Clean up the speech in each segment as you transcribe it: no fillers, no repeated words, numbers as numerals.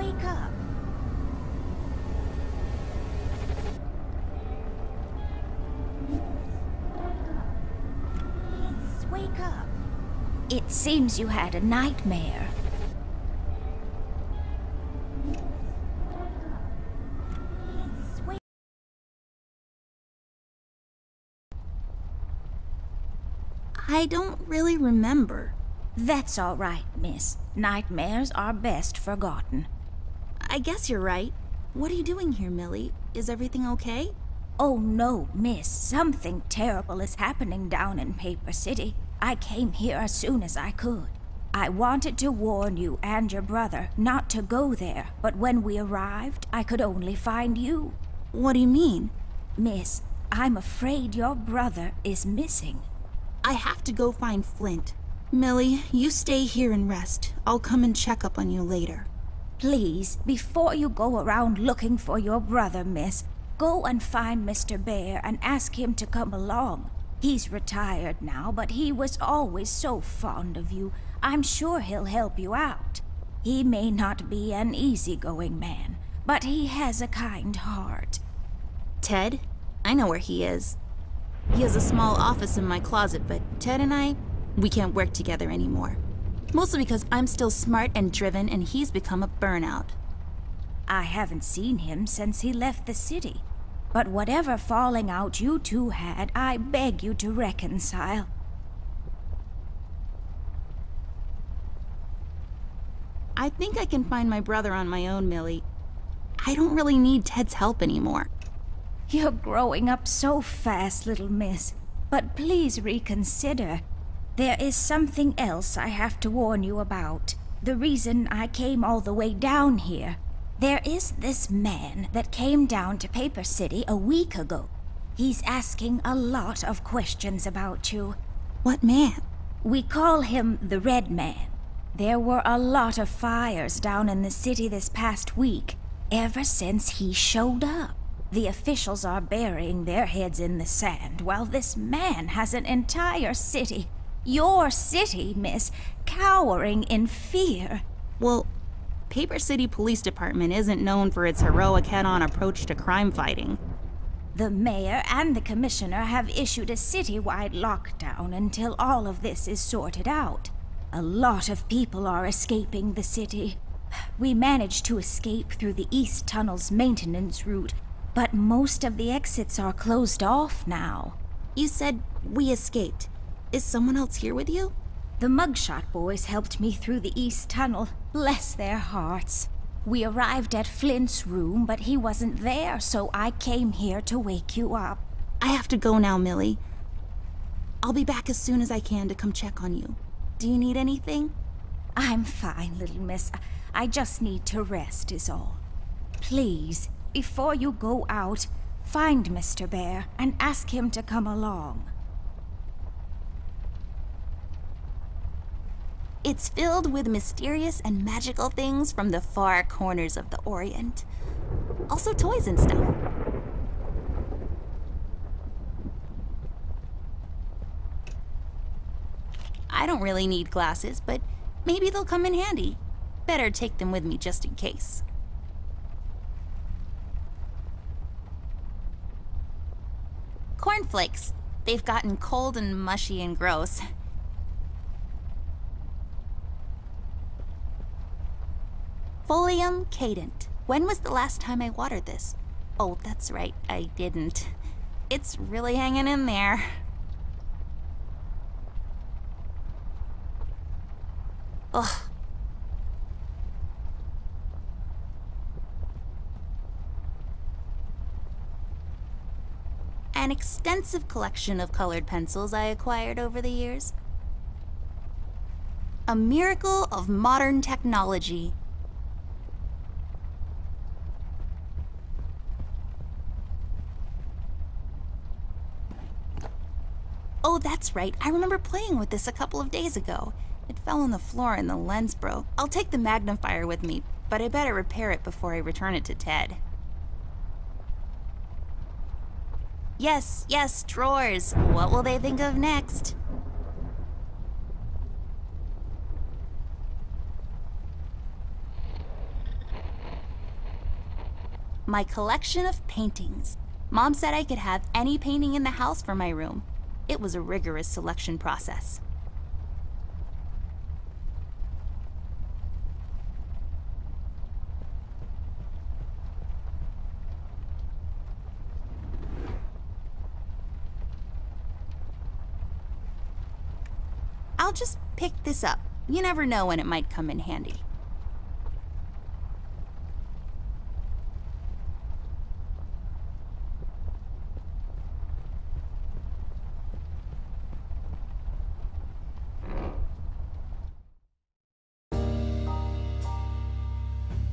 Wake up. Please, wake up. It seems you had a nightmare. I don't really remember. That's all right, miss. Nightmares are best forgotten. I guess you're right. What are you doing here, Millie? Is everything okay? Oh no, miss. Something terrible is happening down in Paper City. I came here as soon as I could. I wanted to warn you and your brother not to go there, but when we arrived, I could only find you. What do you mean? Miss, I'm afraid your brother is missing. I have to go find Flint. Millie, you stay here and rest. I'll come and check up on you later. Please, before you go around looking for your brother, miss, go and find Mr. Bear and ask him to come along. He's retired now, but he was always so fond of you. I'm sure he'll help you out. He may not be an easygoing man, but he has a kind heart. Ted? I know where he is. He has a small office in my closet, but Ted and we can't work together anymore. Mostly because I'm still smart and driven and he's become a burnout. I haven't seen him since he left the city. But whatever falling out you two had, I beg you to reconcile. I think I can find my brother on my own, Millie. I don't really need Ted's help anymore. You're growing up so fast, little miss. But please reconsider. There is something else I have to warn you about. The reason I came all the way down here. There is this man that came down to Paper City a week ago. He's asking a lot of questions about you. What man? We call him the Red Man. There were a lot of fires down in the city this past week, ever since he showed up. The officials are burying their heads in the sand, while this man has an entire city, your city, miss, cowering in fear. Well, Paper City Police Department isn't known for its heroic head-on approach to crime fighting. The mayor and the commissioner have issued a citywide lockdown until all of this is sorted out. A lot of people are escaping the city. We managed to escape through the East Tunnel's maintenance route, but most of the exits are closed off now. You said we escaped. Is someone else here with you? The Mugshot boys helped me through the East Tunnel. Bless their hearts. We arrived at Flint's room, but he wasn't there, so I came here to wake you up. I have to go now, Millie. I'll be back as soon as I can to come check on you. Do you need anything? I'm fine, little miss. I just need to rest is all. Please, before you go out, find Mr. Bear and ask him to come along. It's filled with mysterious and magical things from the far corners of the Orient. Also toys and stuff. I don't really need glasses, but maybe they'll come in handy. Better take them with me just in case. Cornflakes. They've gotten cold and mushy and gross. Folium Cadent. When was the last time I watered this? Oh, that's right, I didn't. It's really hanging in there. Ugh. An extensive collection of colored pencils I acquired over the years. A miracle of modern technology. Oh, that's right. I remember playing with this a couple of days ago. It fell on the floor and the lens broke. I'll take the magnifier with me, but I better repair it before I return it to Ted. Yes, yes, drawers. What will they think of next? My collection of paintings. Mom said I could have any painting in the house for my room. It was a rigorous selection process. I'll just pick this up. You never know when it might come in handy.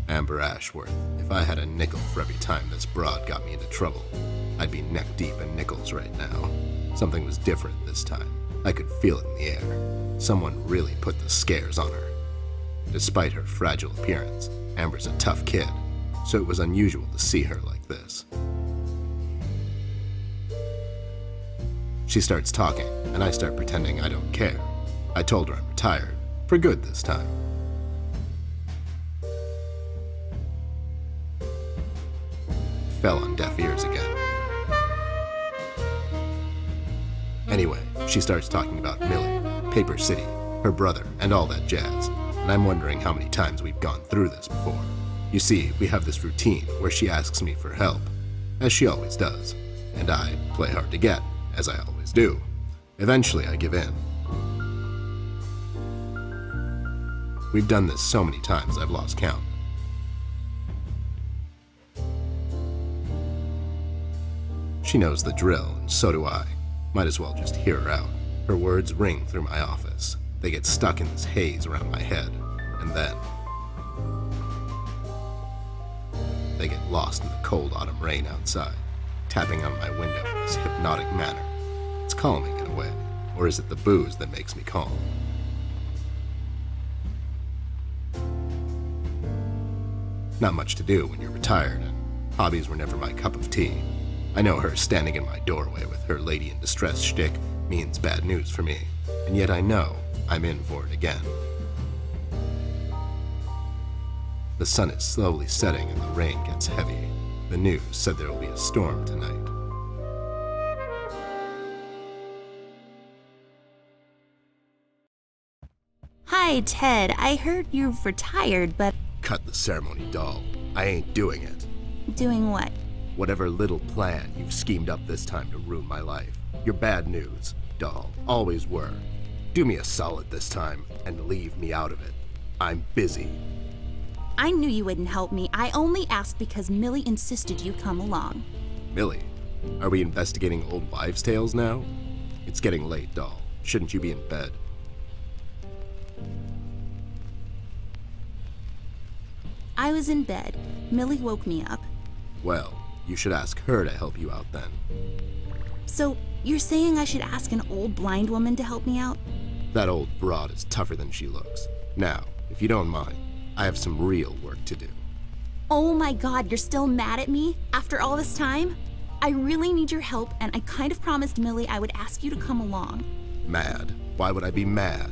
Amber Ashworth, if I had a nickel for every time this broad got me into trouble, I'd be neck deep in nickels right now. Something was different this time. I could feel it in the air. Someone really put the scares on her. Despite her fragile appearance, Amber's a tough kid, so it was unusual to see her like this. She starts talking, and I start pretending I don't care. I told her I'm retired, for good this time. Fell on deaf ears again. Anyway, she starts talking about Millie, Paper City, her brother, and all that jazz, and I'm wondering how many times we've gone through this before. You see, we have this routine where she asks me for help, as she always does, and I play hard to get, as I always do. Eventually, I give in. We've done this so many times I've lost count. She knows the drill, and so do I. Might as well just hear her out. Her words ring through my office. They get stuck in this haze around my head, and then they get lost in the cold autumn rain outside, tapping on my window in this hypnotic manner. It's calming in a way, or is it the booze that makes me calm? Not much to do when you're retired, and hobbies were never my cup of tea. I know her standing in my doorway with her lady in distress shtick means bad news for me, and yet I know I'm in for it again. The sun is slowly setting and the rain gets heavy. The news said there will be a storm tonight. Hi, Ted. I heard you've retired, but... Cut the ceremony, doll. I ain't doing it. Doing what? Whatever little plan you've schemed up this time to ruin my life. You're bad news, doll. Always were. Do me a solid this time and leave me out of it. I'm busy. I knew you wouldn't help me. I only asked because Millie insisted you come along. Millie, are we investigating old wives' tales now? It's getting late, doll. Shouldn't you be in bed? I was in bed. Millie woke me up. Well, you should ask her to help you out then. So, you're saying I should ask an old blind woman to help me out? That old broad is tougher than she looks. Now, if you don't mind, I have some real work to do. Oh my god, you're still mad at me? After all this time? I really need your help, and I kind of promised Millie I would ask you to come along. Mad? Why would I be mad?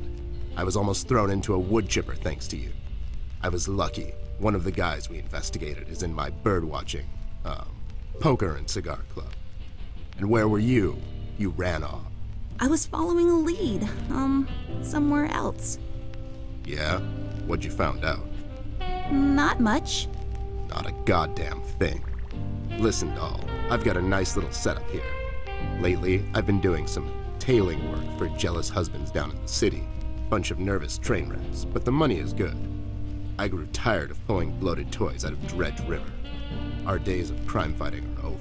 I was almost thrown into a wood chipper thanks to you. I was lucky. One of the guys we investigated is in my birdwatching, poker and cigar club. And where were you? You ran off. I was following a lead, somewhere else. Yeah? What'd you found out? Not much. Not a goddamn thing. Listen, doll, I've got a nice little setup here. Lately, I've been doing some tailing work for jealous husbands down in the city. Bunch of nervous train wrecks, but the money is good. I grew tired of pulling bloated toys out of Dredge River. Our days of crime fighting are over.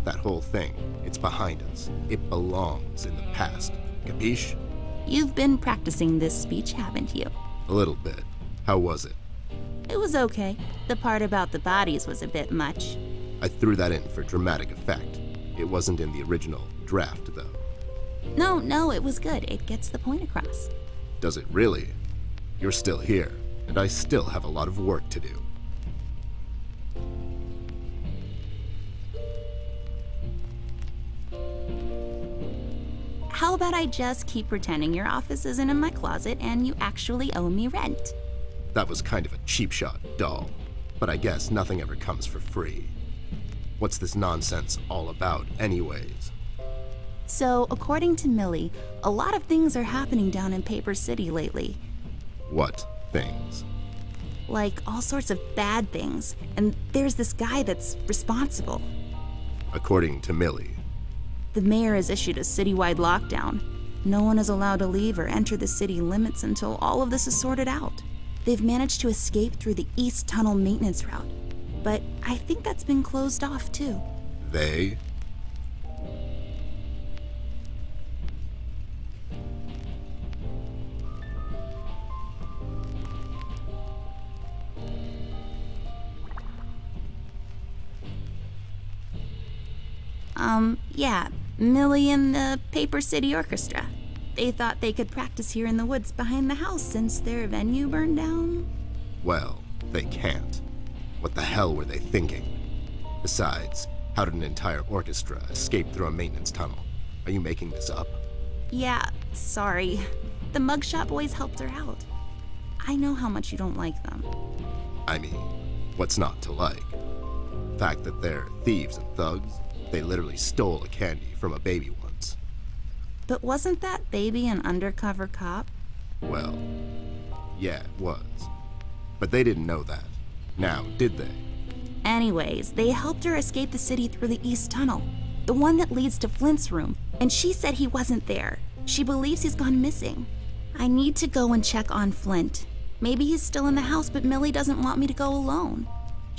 That whole thing, it's behind us. It belongs in the past. Capiche? You've been practicing this speech, haven't you? A little bit. How was it? It was okay. The part about the bodies was a bit much. I threw that in for dramatic effect. It wasn't in the original draft, though. No, it was good. It gets the point across. Does it really? You're still here, and I still have a lot of work to do. How about I just keep pretending your office isn't in my closet and you actually owe me rent? That was kind of a cheap shot, doll. But I guess nothing ever comes for free. What's this nonsense all about, anyways? So, according to Millie, a lot of things are happening down in Paper City lately. What things? Like all sorts of bad things, and there's this guy that's responsible. According to Millie. The mayor has issued a citywide lockdown. No one is allowed to leave or enter the city limits until all of this is sorted out. They've managed to escape through the East Tunnel maintenance route, but I think that's been closed off too. They? Yeah, Millie and the Paper City Orchestra. They thought they could practice here in the woods behind the house since their venue burned down. Well, they can't. What the hell were they thinking? Besides, how did an entire orchestra escape through a maintenance tunnel? Are you making this up? Yeah, sorry. The mugshot boys helped her out. I know how much you don't like them. I mean, what's not to like? The fact that they're thieves and thugs? They literally stole a candy from a baby once. But wasn't that baby an undercover cop? Well, yeah, it was. But they didn't know that. Now, did they? Anyways, they helped her escape the city through the East Tunnel, the one that leads to Flint's room, and she said he wasn't there. She believes he's gone missing. I need to go and check on Flint. Maybe he's still in the house, but Millie doesn't want me to go alone.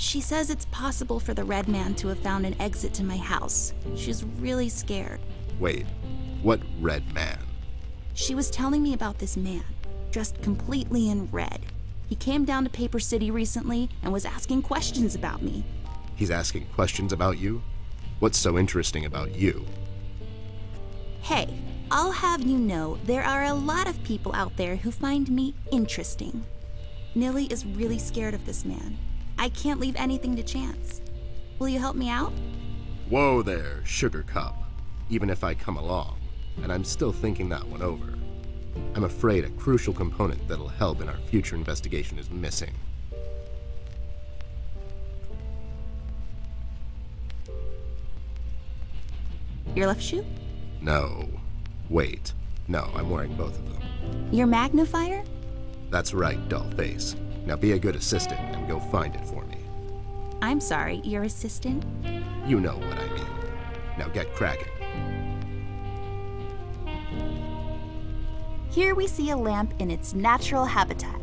She says it's possible for the Red Man to have found an exit to my house. She's really scared. Wait, what Red Man? She was telling me about this man, dressed completely in red. He came down to Paper City recently and was asking questions about me. He's asking questions about you? What's so interesting about you? Hey, I'll have you know there are a lot of people out there who find me interesting. Millie is really scared of this man. I can't leave anything to chance. Will you help me out? Whoa there, Sugar Cup. Even if I come along, and I'm still thinking that one over. I'm afraid a crucial component that'll help in our future investigation is missing. Your left shoe? No. Wait. No, I'm wearing both of them. Your magnifier? That's right, dollface. Now be a good assistant and go find it for me. I'm sorry, your assistant? You know what I mean. Now get cracking. Here we see a lamp in its natural habitat.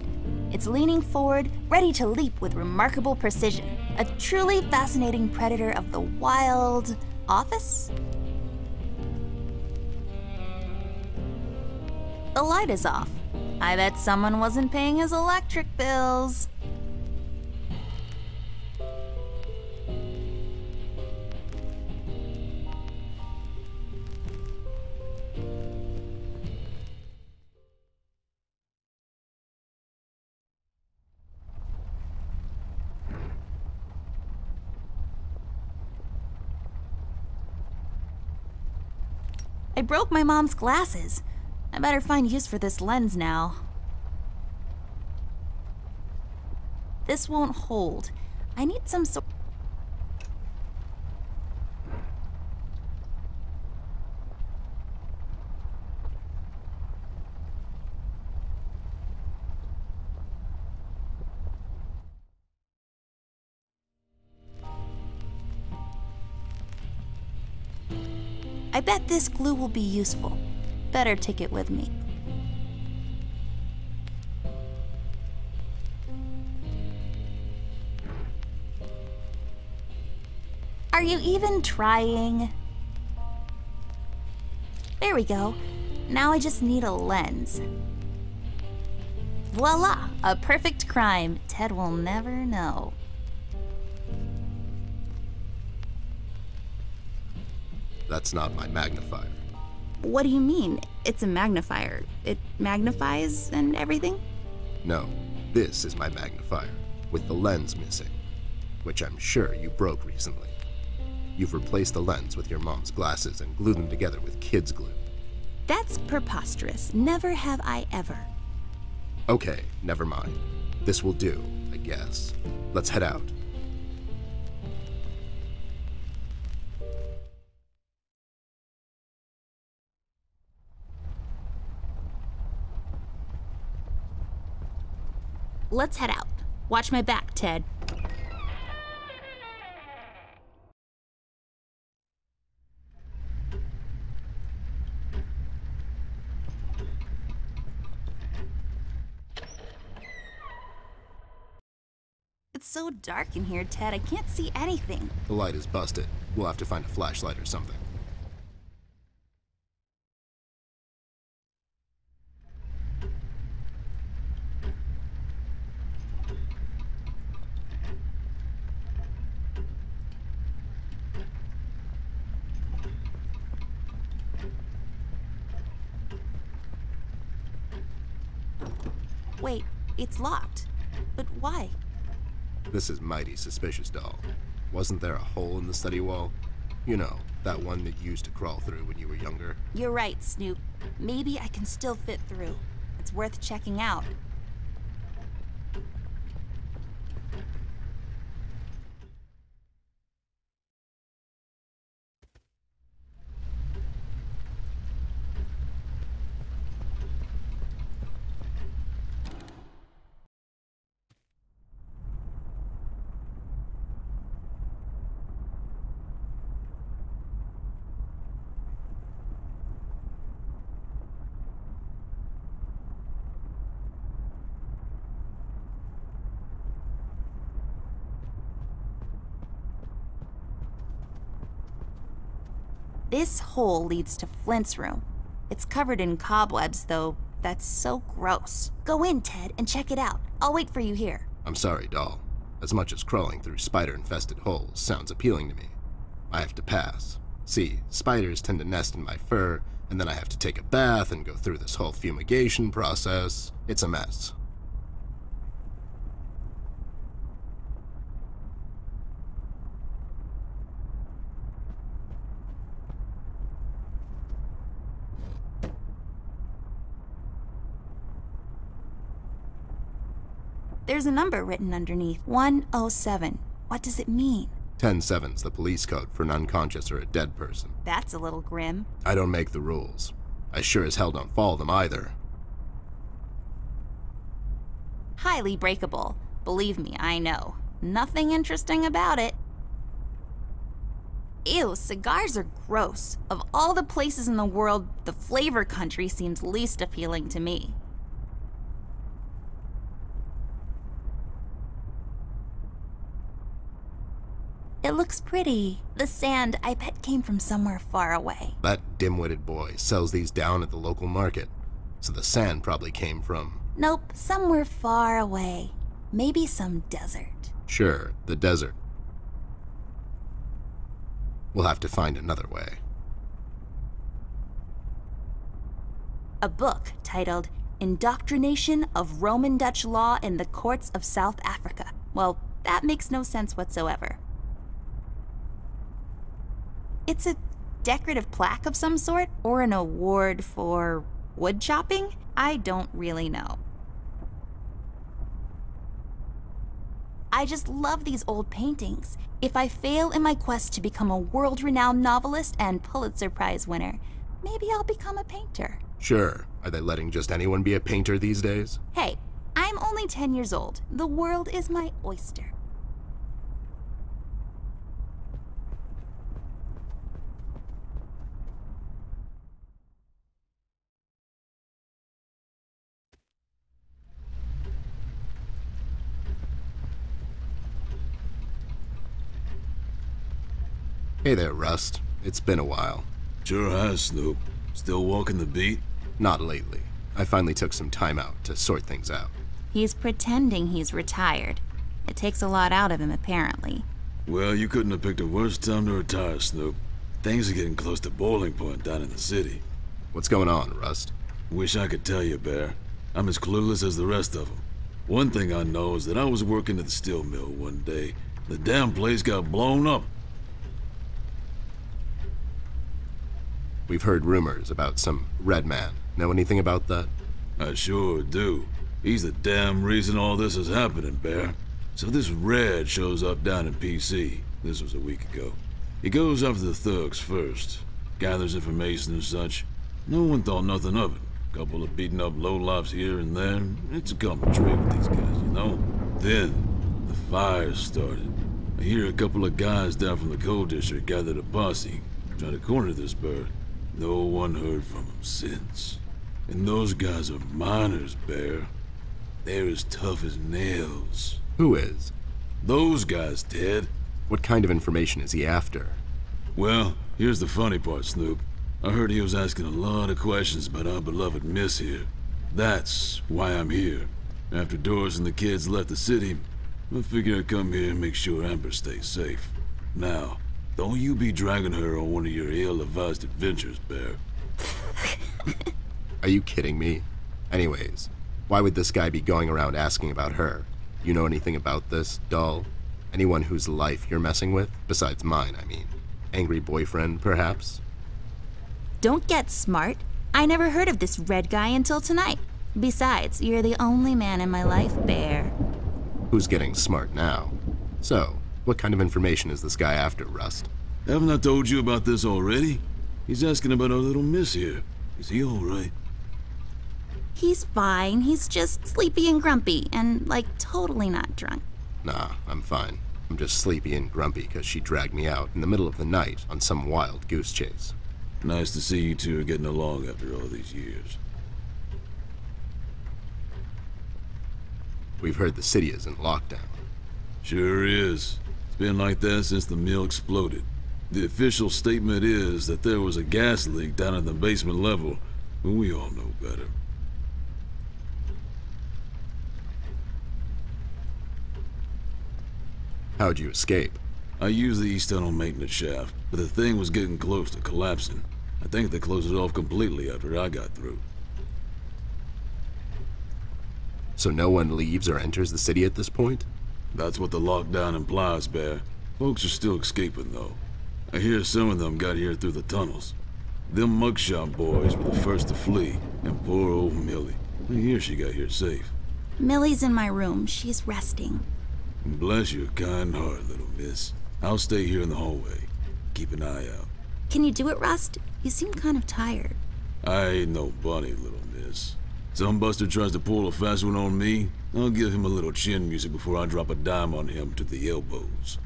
It's leaning forward, ready to leap with remarkable precision. A truly fascinating predator of the wild office? The light is off. I bet someone wasn't paying his electric bills. I broke my mom's glasses. I better find use for this lens now. This won't hold. I need some sort. I bet this glue will be useful. Better take it with me. Are you even trying? There we go. Now I just need a lens. Voila! A perfect crime. Ted will never know. That's not my magnifier. What do you mean? It's a magnifier. It magnifies and everything? No, this is my magnifier, with the lens missing, which I'm sure you broke recently. You've replaced the lens with your mom's glasses and glued them together with kids' glue. That's preposterous. Never have I ever. Okay, never mind. This will do, I guess. Let's head out. let's head out. Watch my back, Ted. It's so dark in here, Ted. I can't see anything. The light is busted. We'll have to find a flashlight or something. Wait, it's locked. But why? This is mighty suspicious, doll. Wasn't there a hole in the study wall? You know, that one that you used to crawl through when you were younger? You're right, Snoop. Maybe I can still fit through. It's worth checking out. This hole leads to Flint's room. It's covered in cobwebs, though. That's so gross. Go in, Ted, and check it out. I'll wait for you here. I'm sorry, doll. As much as crawling through spider-infested holes sounds appealing to me, I have to pass. See, spiders tend to nest in my fur, and then I have to take a bath and go through this whole fumigation process. It's a mess. There's a number written underneath. 107. What does it mean? 10-7's the police code for an unconscious or a dead person. That's a little grim. I don't make the rules. I sure as hell don't follow them either. Highly breakable. Believe me, I know. Nothing interesting about it. Ew, cigars are gross. Of all the places in the world, the flavor country seems least appealing to me. It looks pretty. The sand, I bet, came from somewhere far away. That dim-witted boy sells these down at the local market, so the sand probably came from... Nope, somewhere far away. Maybe some desert. Sure, the desert. We'll have to find another way. A book titled Indoctrination of Roman Dutch Law in the Courts of South Africa. Well, that makes no sense whatsoever. It's a decorative plaque of some sort, or an award for wood chopping? I don't really know. I just love these old paintings. If I fail in my quest to become a world-renowned novelist and Pulitzer Prize winner, maybe I'll become a painter. Sure. Are they letting just anyone be a painter these days? Hey, I'm only 10 years old. The world is my oyster. Hey there, Rust. It's been a while. Sure has, Snoop. Still walking the beat? Not lately. I finally took some time out to sort things out. He's pretending he's retired. It takes a lot out of him, apparently. Well, you couldn't have picked a worse time to retire, Snoop. Things are getting close to boiling point down in the city. What's going on, Rust? Wish I could tell you, Bear. I'm as clueless as the rest of them. One thing I know is that I was working at the steel mill one day. The damn place got blown up. We've heard rumors about some red man. Know anything about that? I sure do. He's the damn reason all this is happening, Bear. So this Red shows up down in PC. This was a week ago. He goes after the thugs first. Gathers information and such. No one thought nothing of it. Couple of beaten up lowlifes here and there. It's a common trait with these guys, you know? Then, the fire started. I hear a couple of guys down from the coal district gathered a posse, trying to corner this bird. No one heard from him since. And those guys are miners, Bear. They're as tough as nails. Who is? Those guys, Ted. What kind of information is he after? Well, here's the funny part, Snoop. I heard he was asking a lot of questions about our beloved Miss here. That's why I'm here. After Doris and the kids left the city, I figured I'd come here and make sure Amber stays safe. Now, don't you be dragging her on one of your ill-advised adventures, Bear. Are you kidding me? Anyways, why would this guy be going around asking about her? You know anything about this, doll? Anyone whose life you're messing with? Besides mine, I mean. Angry boyfriend, perhaps? Don't get smart. I never heard of this red guy until tonight. Besides, you're the only man in my life, Bear. Who's getting smart now? So, what kind of information is this guy after, Rust? Haven't I told you about this already? He's asking about our little Miss here. Is he alright? He's fine. He's just sleepy and grumpy and, like, totally not drunk. Nah, I'm fine. I'm just sleepy and grumpy because she dragged me out in the middle of the night on some wild goose chase. Nice to see you two are getting along after all these years. We've heard the city is in lockdown. Sure is. It's been like that since the mill exploded. The official statement is that there was a gas leak down at the basement level, but we all know better. How'd you escape? I used the east tunnel maintenance shaft, but the thing was getting close to collapsing. I think they closed it off completely after I got through. So no one leaves or enters the city at this point? That's what the lockdown implies, Bear. Folks are still escaping, though. I hear some of them got here through the tunnels. Them mugshot boys were the first to flee, and poor old Millie. I hear she got here safe. Millie's in my room. She's resting. Bless your kind heart, little miss. I'll stay here in the hallway. Keep an eye out. Can you do it, Rust? You seem kind of tired. I ain't no bunny, little miss. Some buster tries to pull a fast one on me, I'll give him a little chin music before I drop a dime on him to the elbows.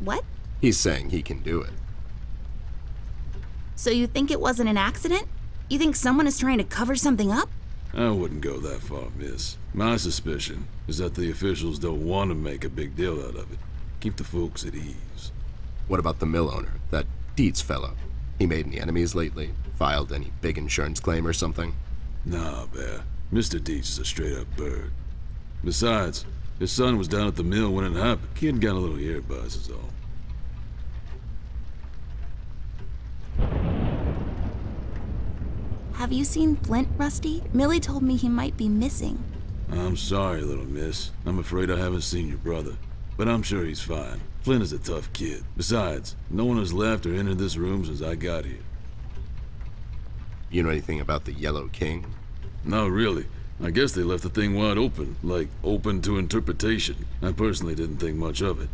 What? He's saying he can do it. So you think it wasn't an accident? You think someone is trying to cover something up? I wouldn't go that far, miss. My suspicion is that the officials don't want to make a big deal out of it. Keep the folks at ease. What about the mill owner, that Dietz fellow? He made any enemies lately? Filed any big insurance claim or something? Nah, Bear. Mr. Dietz is a straight-up bird. Besides, his son was down at the mill when it happened. Kid got a little ear buzz is all. Have you seen Flint, Rusty? Millie told me he might be missing. I'm sorry, little miss. I'm afraid I haven't seen your brother. But I'm sure he's fine. Flint is a tough kid. Besides, no one has left or entered this room since I got here. You know anything about the Yellow King? No, really. I guess they left the thing wide open, like open to interpretation. I personally didn't think much of it.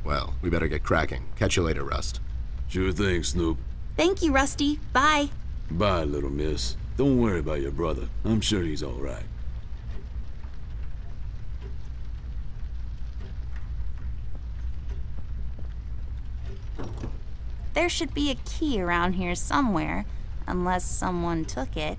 Well, we better get cracking. Catch you later, Rust. Sure thing, Snoop. Thank you, Rusty. Bye. Bye, little miss. Don't worry about your brother. I'm sure he's all right. There should be a key around here somewhere, unless someone took it.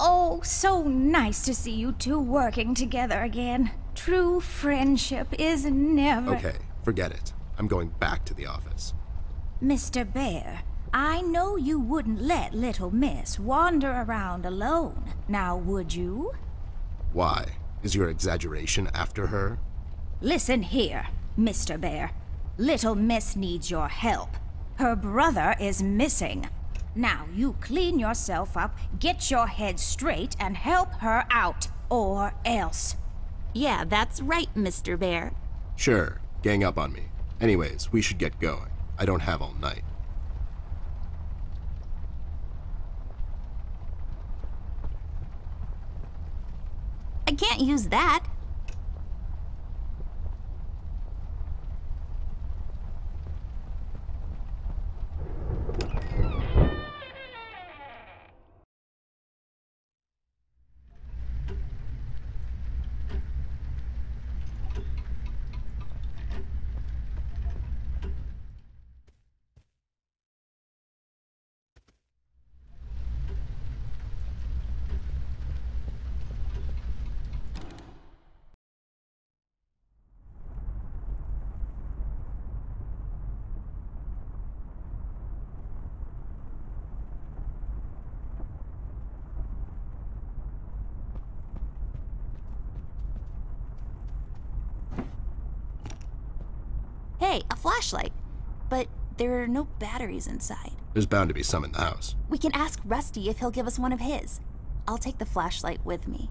Oh, so nice to see you two working together again. True friendship is never... Okay, forget it. I'm going back to the office. Mr. Bear, I know you wouldn't let little miss wander around alone, now would you? Why? Is your exaggeration after her? Listen here, Mr. Bear. Little miss needs your help. Her brother is missing. Now you clean yourself up, get your head straight, and help her out, or else. Yeah, that's right, Mr. Bear. Sure, gang up on me. Anyways, we should get going. I don't have all night. I can't use that. Hey, a flashlight. But there are no batteries inside. There's bound to be some in the house. We can ask Rusty if he'll give us one of his. I'll take the flashlight with me.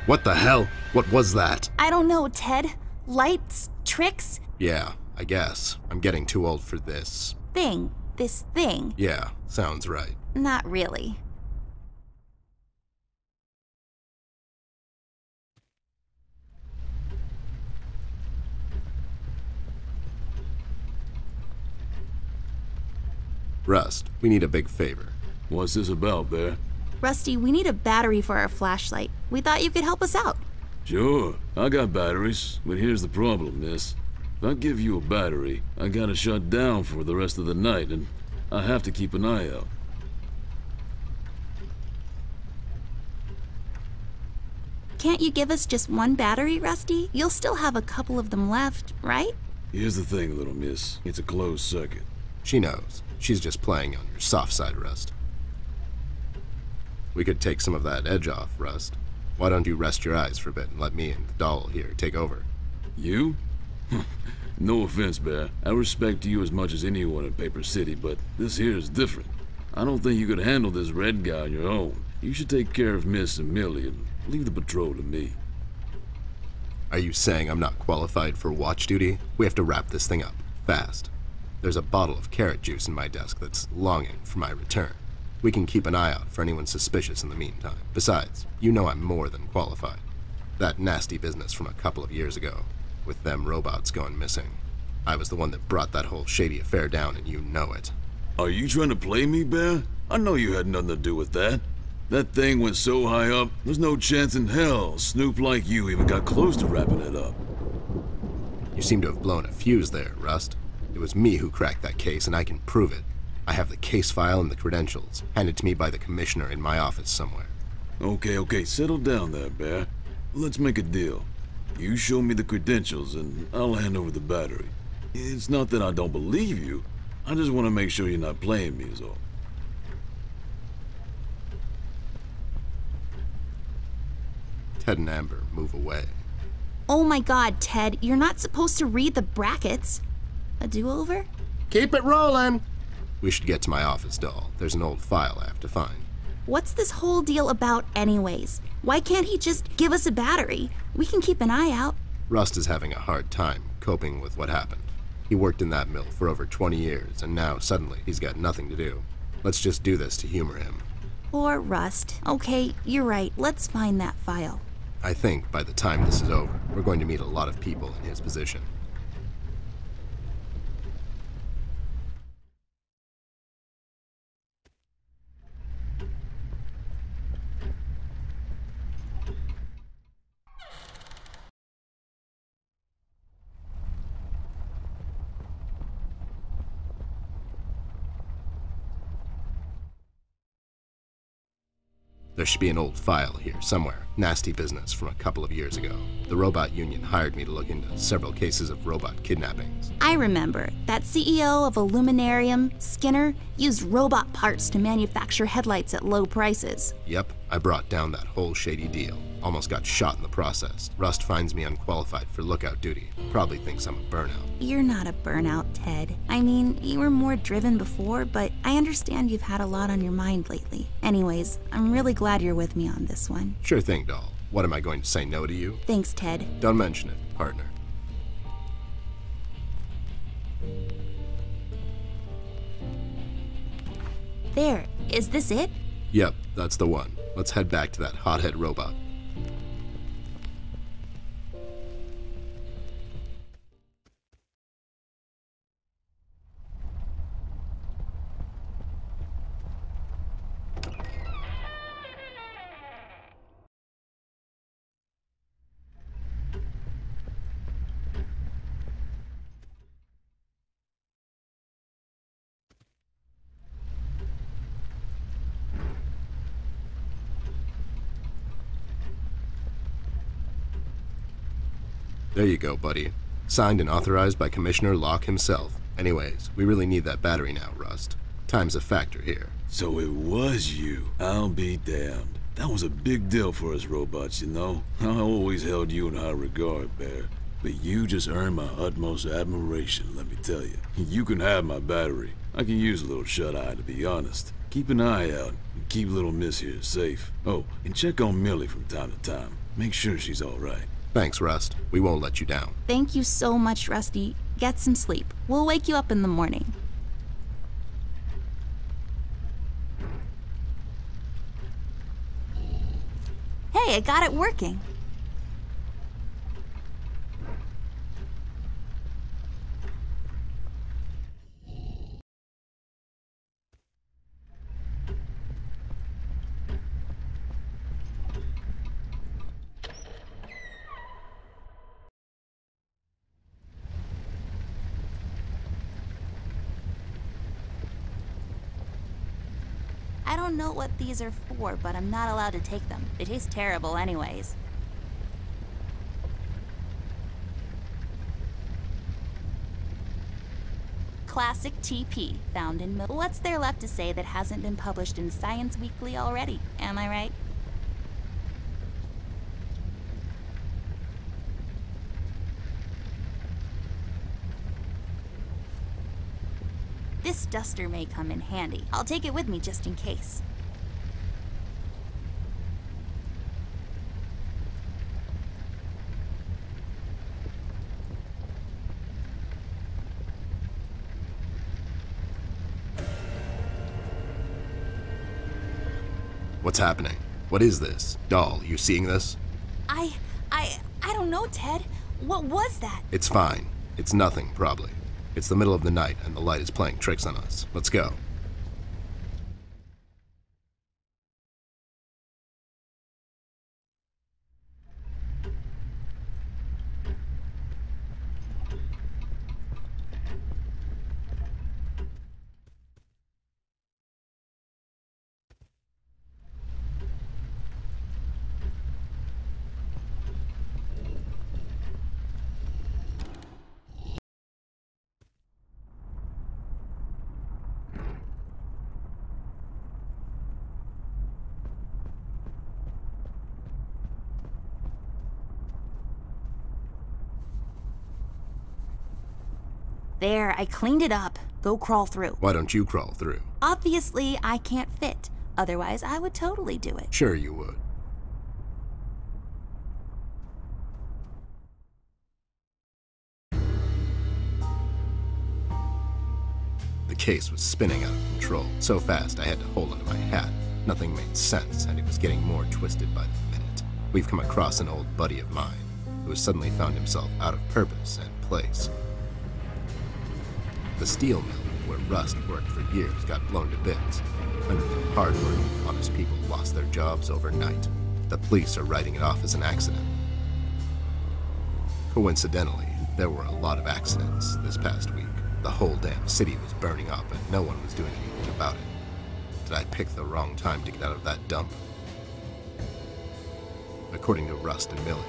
What the hell? What was that? I don't know, Ted. Lights? Tricks? Yeah, I guess. I'm getting too old for this. This thing. Yeah, sounds right. Not really. Rust, we need a big favor. What's this about, Bear? Rusty, we need a battery for our flashlight. We thought you could help us out. Sure, I got batteries, but here's the problem, miss. If I give you a battery, I gotta shut down for the rest of the night, and I have to keep an eye out. Can't you give us just one battery, Rusty? You'll still have a couple of them left, right? Here's the thing, little miss. It's a closed circuit. She knows. She's just playing on your soft side, Rust. We could take some of that edge off, Rust. Why don't you rest your eyes for a bit and let me and the doll here take over? You? No offense, Bear. I respect you as much as anyone in Paper City, but this here is different. I don't think you could handle this red guy on your own. You should take care of Miss and Millie and leave the patrol to me. Are you saying I'm not qualified for watch duty? We have to wrap this thing up, fast. There's a bottle of carrot juice in my desk that's longing for my return. We can keep an eye out for anyone suspicious in the meantime. Besides, you know I'm more than qualified. That nasty business from a couple of years ago, with them robots going missing. I was the one that brought that whole shady affair down, and you know it. Are you trying to play me, Bear? I know you had nothing to do with that. That thing went so high up, there's no chance in hell Snoop like you even got close to wrapping it up. You seem to have blown a fuse there, Rust. It was me who cracked that case, and I can prove it. I have the case file and the credentials, handed to me by the commissioner in my office somewhere. Okay, settle down there, Bear. Let's make a deal. You show me the credentials, and I'll hand over the battery. It's not that I don't believe you. I just want to make sure you're not playing me is all. Ted and Amber move away. Oh my god, Ted, you're not supposed to read the brackets. A do-over? Keep it rolling! We should get to my office, doll. There's an old file I have to find. What's this whole deal about anyways? Why can't he just give us a battery? We can keep an eye out. Rust is having a hard time coping with what happened. He worked in that mill for over 20 years, and now suddenly he's got nothing to do. Let's just do this to humor him. Poor Rust. Okay, you're right. Let's find that file. I think by the time this is over, we're going to meet a lot of people in his position. There should be an old file here somewhere. Nasty business from a couple of years ago. The robot union hired me to look into several cases of robot kidnappings. I remember. That CEO of Illuminarium, Skinner, used robot parts to manufacture headlights at low prices. Yep, I brought down that whole shady deal. Almost got shot in the process. Rust finds me unqualified for lookout duty. Probably thinks I'm a burnout. You're not a burnout, Ted. I mean, you were more driven before, but I understand you've had a lot on your mind lately. Anyways, I'm really glad you're with me on this one. Sure thing, doll. What, am I going to say no to you? Thanks, Ted. Don't mention it, partner. There, is this it? Yep, that's the one. Let's head back to that hothead robot. There you go, buddy. Signed and authorized by Commissioner Locke himself. Anyways, we really need that battery now, Rust. Time's a factor here. So it was you. I'll be damned. That was a big deal for us robots, you know? I always held you in high regard, Bear. But you just earned my utmost admiration, let me tell you. You can have my battery. I can use a little shut-eye, to be honest. Keep an eye out, and keep little Miss here safe. Oh, and check on Millie from time to time. Make sure she's all right. Thanks, Rust. We won't let you down. Thank you so much, Rusty. Get some sleep. We'll wake you up in the morning. Hey, I got it working. I don't know what these are for, but I'm not allowed to take them. They taste terrible anyways. Classic TP, found in milk. What's there left to say that hasn't been published in Science Weekly already? Am I right? This duster may come in handy. I'll take it with me just in case. What's happening? What is this? Doll, you seeing this? I don't know, Ted. What was that? It's fine. It's nothing, probably. It's the middle of the night, and the light is playing tricks on us. Let's go. There, I cleaned it up. Go crawl through. Why don't you crawl through? Obviously, I can't fit. Otherwise, I would totally do it. Sure you would. The case was spinning out of control. So fast I had to hold onto my hat. Nothing made sense, and it was getting more twisted by the minute. We've come across an old buddy of mine who has suddenly found himself out of purpose and place. The steel mill, where Rust worked for years, got blown to bits. Hundreds of hard-working, honest people lost their jobs overnight. The police are writing it off as an accident. Coincidentally, there were a lot of accidents this past week. The whole damn city was burning up and no one was doing anything about it. Did I pick the wrong time to get out of that dump? according to Rust and Millie.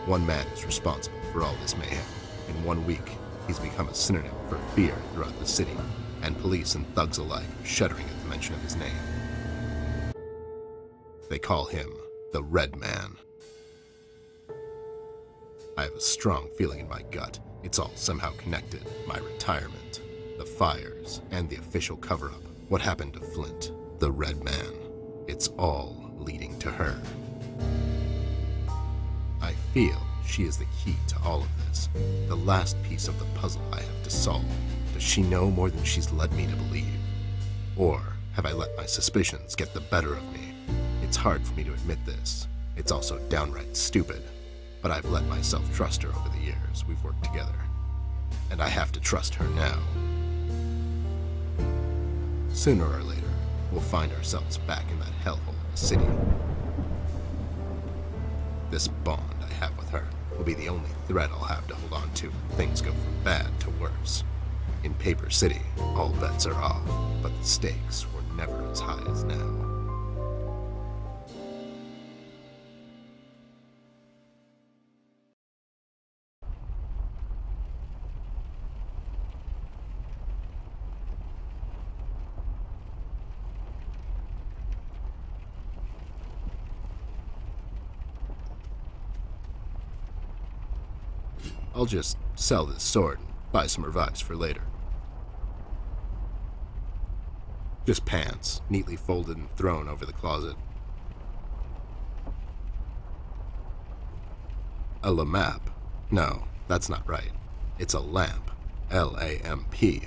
One man is responsible for all this mayhem. In 1 week, he's become a synonym for fear throughout the city, and police and thugs alike are shuddering at the mention of his name. They call him the Red Man. I have a strong feeling in my gut. It's all somehow connected. My retirement, the fires, and the official cover-up. What happened to Flint, the Red Man? It's all leading to her. I feel she is the key to all of this, the last piece of the puzzle I have to solve. Does she know more than she's led me to believe? Or have I let my suspicions get the better of me? It's hard for me to admit this. It's also downright stupid. But I've let myself trust her over the years we've worked together. And I have to trust her now. Sooner or later, we'll find ourselves back in that hellhole of a city. This bond I have with her will be the only thread I'll have to hold on to when things go from bad to worse. In Paper City, all bets are off, but the stakes were never as high as now. I'll just sell this sword and buy some revives for later. Just pants, neatly folded and thrown over the closet. A lamap? No, that's not right. It's a lamp. L-A-M-P.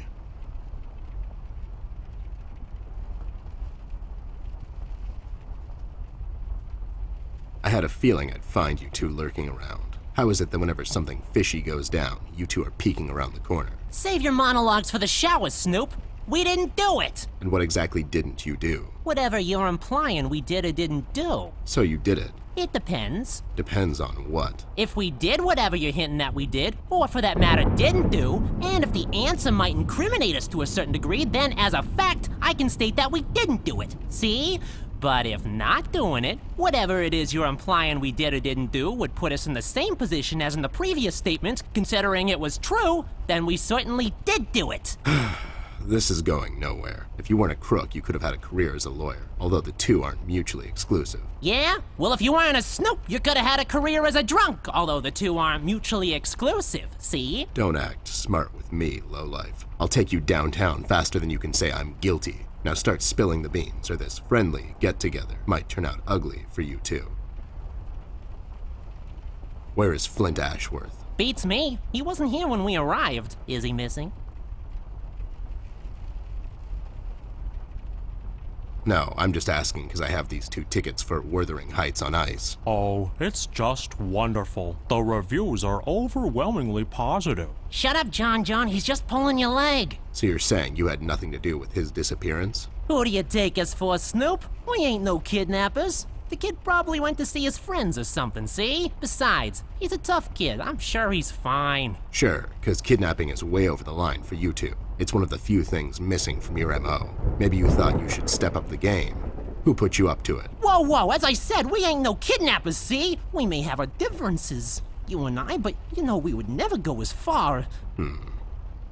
I had a feeling I'd find you two lurking around. How is it that whenever something fishy goes down, you two are peeking around the corner? Save your monologues for the shower, Snoop. We didn't do it. And what exactly didn't you do? Whatever you're implying we did or didn't do. So you did it. It depends. Depends on what? If we did whatever you're hinting that we did, or for that matter didn't do, and if the answer might incriminate us to a certain degree, then as a fact, I can state that we didn't do it. See? But if not doing it, whatever it is you're implying we did or didn't do would put us in the same position as in the previous statement, considering it was true, then we certainly did do it. This is going nowhere. If you weren't a crook, you could have had a career as a lawyer, although the two aren't mutually exclusive. Yeah? Well, if you weren't a Snoop, you could have had a career as a drunk, although the two aren't mutually exclusive, see? Don't act smart with me, lowlife. I'll take you downtown faster than you can say I'm guilty. Now start spilling the beans, or this friendly get-together might turn out ugly for you too. Where is Flint Ashworth? Beats me. He wasn't here when we arrived. Is he missing? No, I'm just asking because I have these 2 tickets for Wuthering Heights on ice. Oh, it's just wonderful. The reviews are overwhelmingly positive. Shut up, John. He's just pulling your leg. So you're saying you had nothing to do with his disappearance? Who do you take us for, Snoop? We ain't no kidnappers. The kid probably went to see his friends or something, see? Besides, he's a tough kid. I'm sure he's fine. Sure, because kidnapping is way over the line for you two. It's one of the few things missing from your MO. Maybe you thought you should step up the game. Who put you up to it? Whoa, as I said, we ain't no kidnappers, see? We may have our differences, you and I, but you know we would never go as far.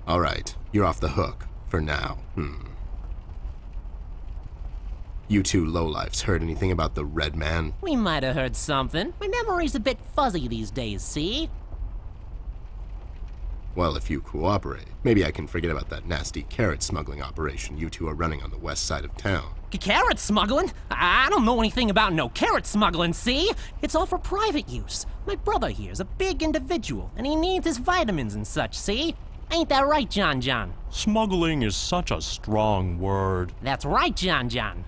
All right, you're off the hook, for now. You two lowlifes heard anything about the Red Man? We might have heard something. My memory's a bit fuzzy these days, see? Well, if you cooperate, maybe I can forget about that nasty carrot smuggling operation you two are running on the west side of town. Carrot smuggling? I don't know anything about no carrot smuggling, see? It's all for private use. My brother here's a big individual, and he needs his vitamins and such, see? Ain't that right, John? Smuggling is such a strong word. That's right, John.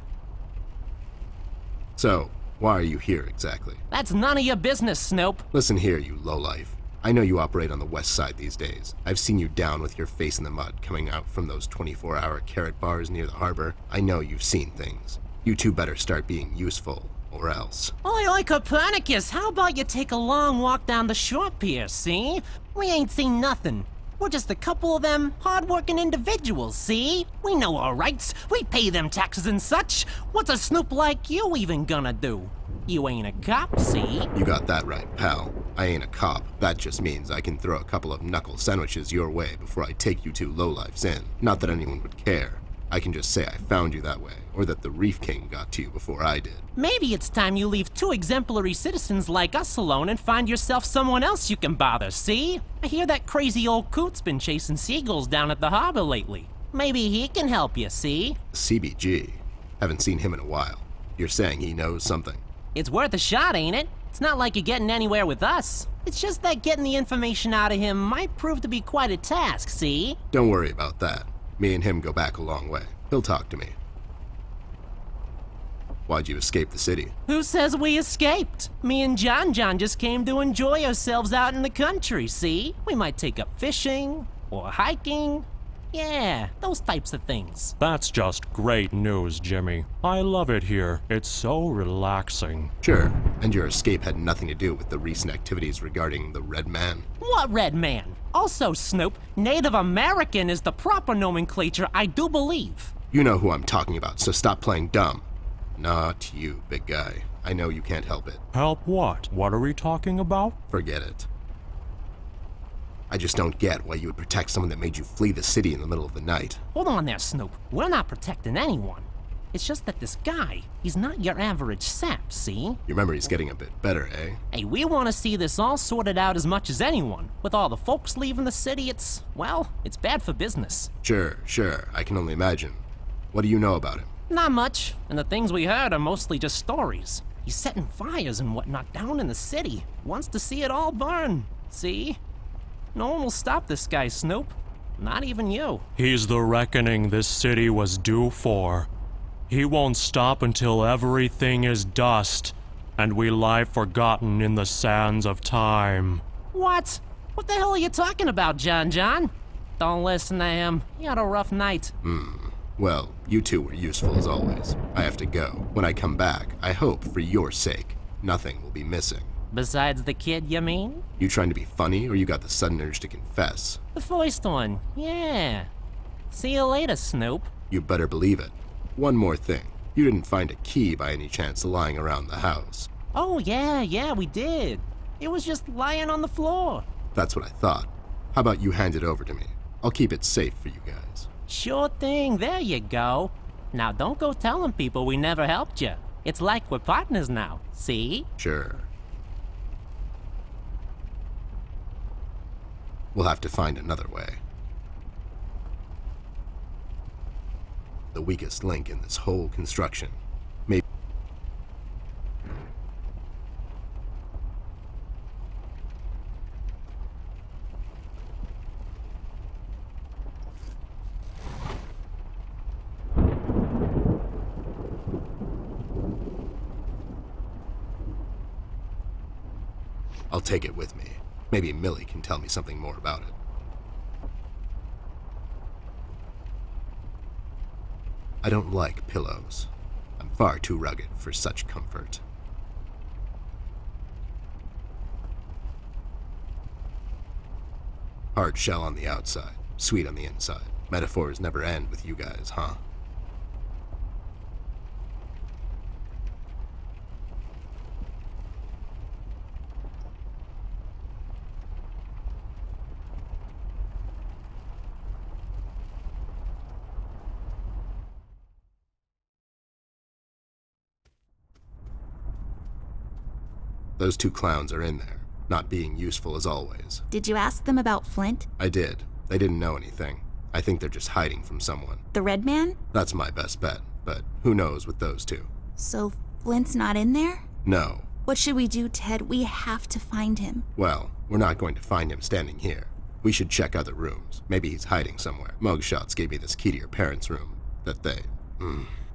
So, why are you here exactly? That's none of your business, Snoop. Listen here, you lowlife. I know you operate on the west side these days. I've seen you down with your face in the mud coming out from those 24-hour carrot bars near the harbor. I know you've seen things. You two better start being useful, or else. Oi, Copernicus, how about you take a long walk down the shore pier, see? We ain't seen nothing. We're just a couple of them hard-working individuals, see? We know our rights. We pay them taxes and such. What's a Snoop like you even gonna do? You ain't a cop, see? You got that right, pal. I ain't a cop. That just means I can throw a couple of knuckle sandwiches your way before I take you two lowlifes in. Not that anyone would care. I can just say I found you that way, or that the Reef King got to you before I did. Maybe it's time you leave two exemplary citizens like us alone and find yourself someone else you can bother, see? I hear that crazy old coot's been chasing seagulls down at the harbor lately. Maybe he can help you, see? CBG. Haven't seen him in a while. You're saying he knows something? It's worth a shot, ain't it? It's not like you're getting anywhere with us. It's just that getting the information out of him might prove to be quite a task, see? Don't worry about that. Me and him go back a long way. He'll talk to me. Why'd you escape the city? Who says we escaped? Me and John just came to enjoy ourselves out in the country, see? We might take up fishing, or hiking. Yeah, those types of things. That's just great news, Jimmy. I love it here. It's so relaxing. Sure, and your escape had nothing to do with the recent activities regarding the Red Man? What Red Man? Also, Snoop, Native American is the proper nomenclature, I do believe. You know who I'm talking about, so stop playing dumb. Not you, big guy. I know you can't help it. Help what? What are we talking about? Forget it. I just don't get why you would protect someone that made you flee the city in the middle of the night. Hold on there, Snoop. We're not protecting anyone. It's just that this guy, he's not your average sap, see? Your memory's getting a bit better, eh? Hey, we want to see this all sorted out as much as anyone. With all the folks leaving the city, it's bad for business. Sure. I can only imagine. What do you know about him? Not much, and the things we heard are mostly just stories. He's setting fires and whatnot down in the city. Wants to see it all burn, see? No one will stop this guy, Snoop. Not even you. He's the reckoning this city was due for. He won't stop until everything is dust, and we lie forgotten in the sands of time. What? What the hell are you talking about, John? Don't listen to him. He had a rough night. Well, you two were useful as always. I have to go. When I come back, I hope, for your sake, nothing will be missing. Besides the kid, you mean? You trying to be funny, or you got the sudden urge to confess? The first one, yeah. See you later, Snoop. You better believe it. One more thing. You didn't find a key by any chance lying around the house? Oh, yeah, we did. It was just lying on the floor. That's what I thought. How about you hand it over to me? I'll keep it safe for you guys. Sure thing, there you go. Now don't go telling people we never helped you. It's like we're partners now, see? Sure. We'll have to find another way. The weakest link in this whole construction. Maybe. I'll take it with me. Maybe Millie can tell me something more about it. I don't like pillows. I'm far too rugged for such comfort. Hard shell on the outside, sweet on the inside. Metaphors never end with you guys, huh? Those two clowns are in there, not being useful as always. Did you ask them about Flint? I did. They didn't know anything. I think they're just hiding from someone. The Red Man? That's my best bet, but who knows with those two? So Flint's not in there? No. What should we do, Ted? We have to find him. Well, we're not going to find him standing here. We should check other rooms. Maybe he's hiding somewhere. Mugshots gave me this key to your parents' room that they,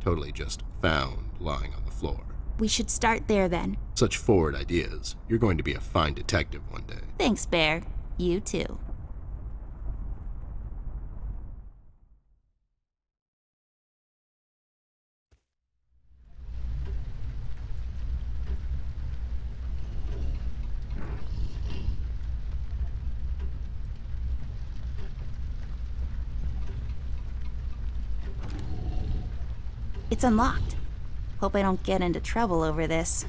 totally just found lying on the floor. We should start there then. Such forward ideas. You're going to be a fine detective one day. Thanks, Bear. You too. It's unlocked. Hope I don't get into trouble over this.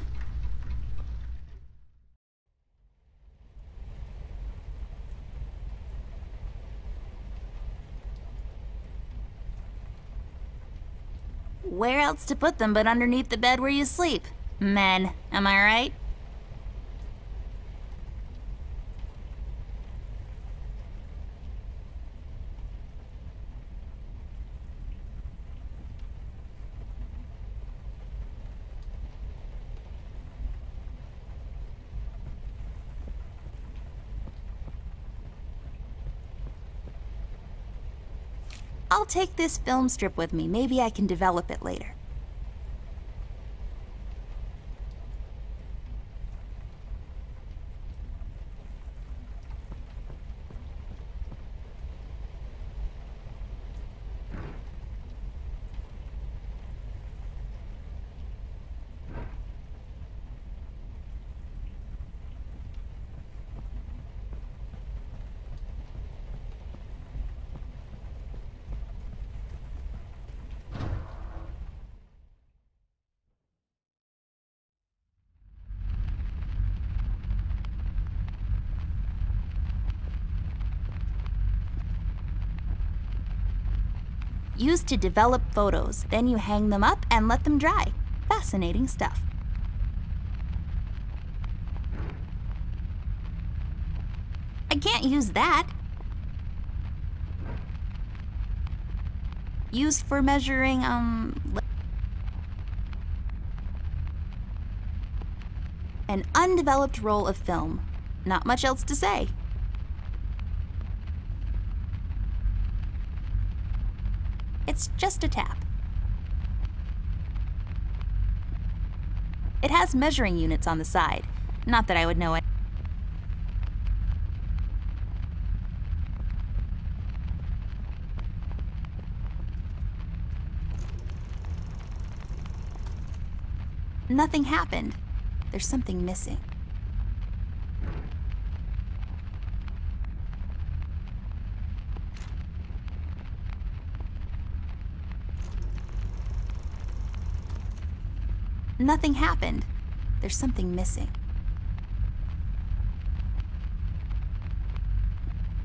Where else to put them but underneath the bed where you sleep? Men, am I right? I'll take this film strip with me. Maybe I can develop it later. Used to develop photos, then you hang them up and let them dry. Fascinating stuff. I can't use that. Used for measuring, an undeveloped roll of film. Not much else to say. It's just a tap. It has measuring units on the side. Not that I would know it. Nothing happened. There's something missing. Nothing happened. There's something missing.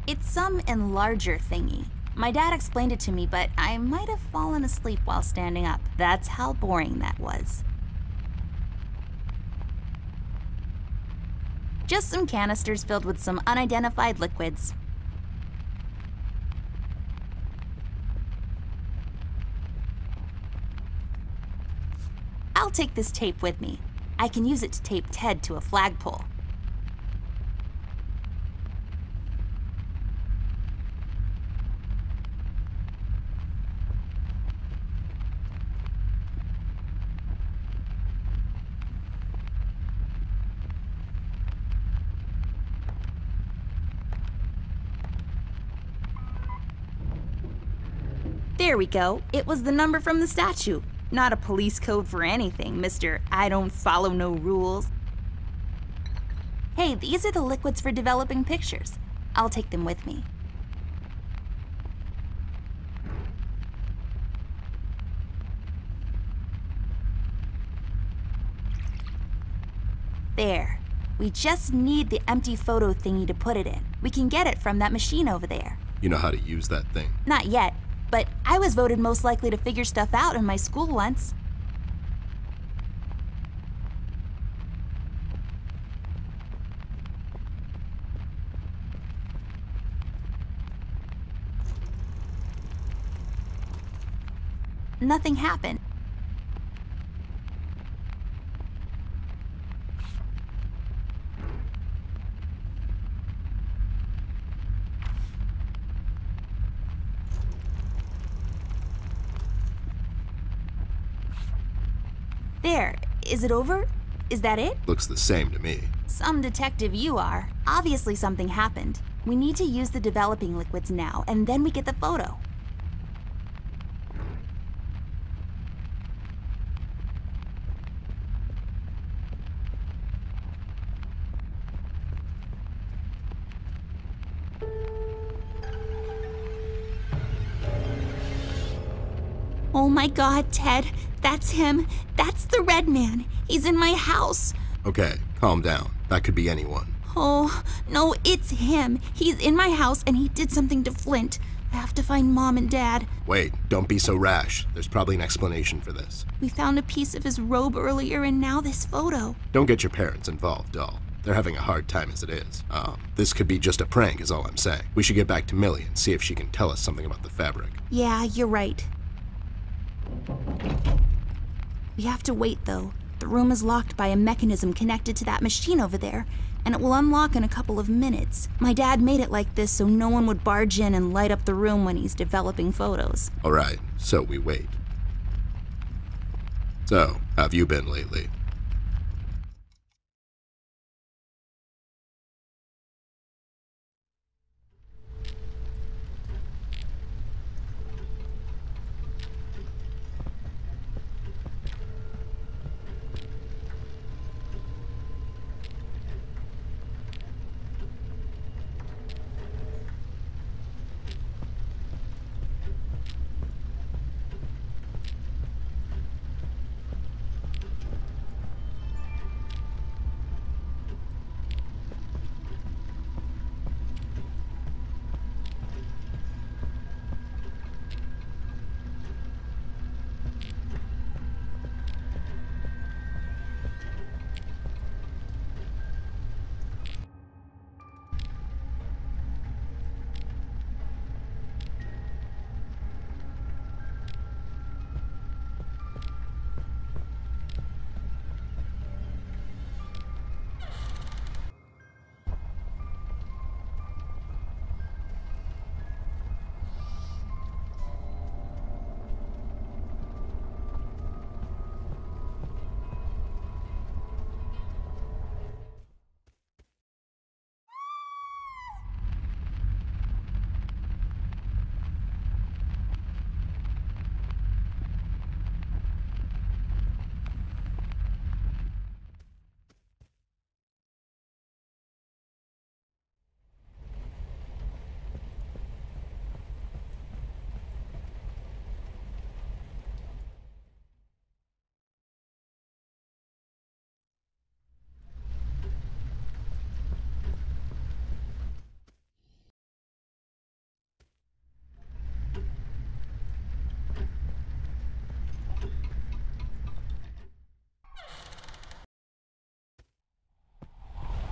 It's some enlarger thingy. My dad explained it to me, but I might have fallen asleep while standing up. That's how boring that was. Just some canisters filled with some unidentified liquids. I'll take this tape with me. I can use it to tape Ted to a flagpole. There we go. It was the number from the statue. Not a police code for anything, Mr. I don't follow no rules. Hey, these are the liquids for developing pictures. I'll take them with me. There. We just need the empty photo thingy to put it in. We can get it from that machine over there. You know how to use that thing? Not yet. But I was voted most likely to figure stuff out in my school once. Nothing happened. There. Is it over? Is that it? Looks the same to me. Some detective you are. Obviously something happened. We need to use the developing liquids now, and then we get the photo. Oh my God, Ted. That's him. That's the red man. He's in my house. Okay, calm down. That could be anyone. Oh, no, it's him. He's in my house and he did something to Flint. I have to find Mom and Dad. Wait, don't be so rash. There's probably an explanation for this. We found a piece of his robe earlier and now this photo. Don't get your parents involved, doll. They're having a hard time as it is. This could be just a prank is all I'm saying. We should get back to Millie and see if she can tell us something about the fabric. Yeah, you're right. We have to wait, though. The room is locked by a mechanism connected to that machine over there, and it will unlock in a couple of minutes. My dad made it like this so no one would barge in and light up the room when he's developing photos. All right, so we wait. So, how have you been lately?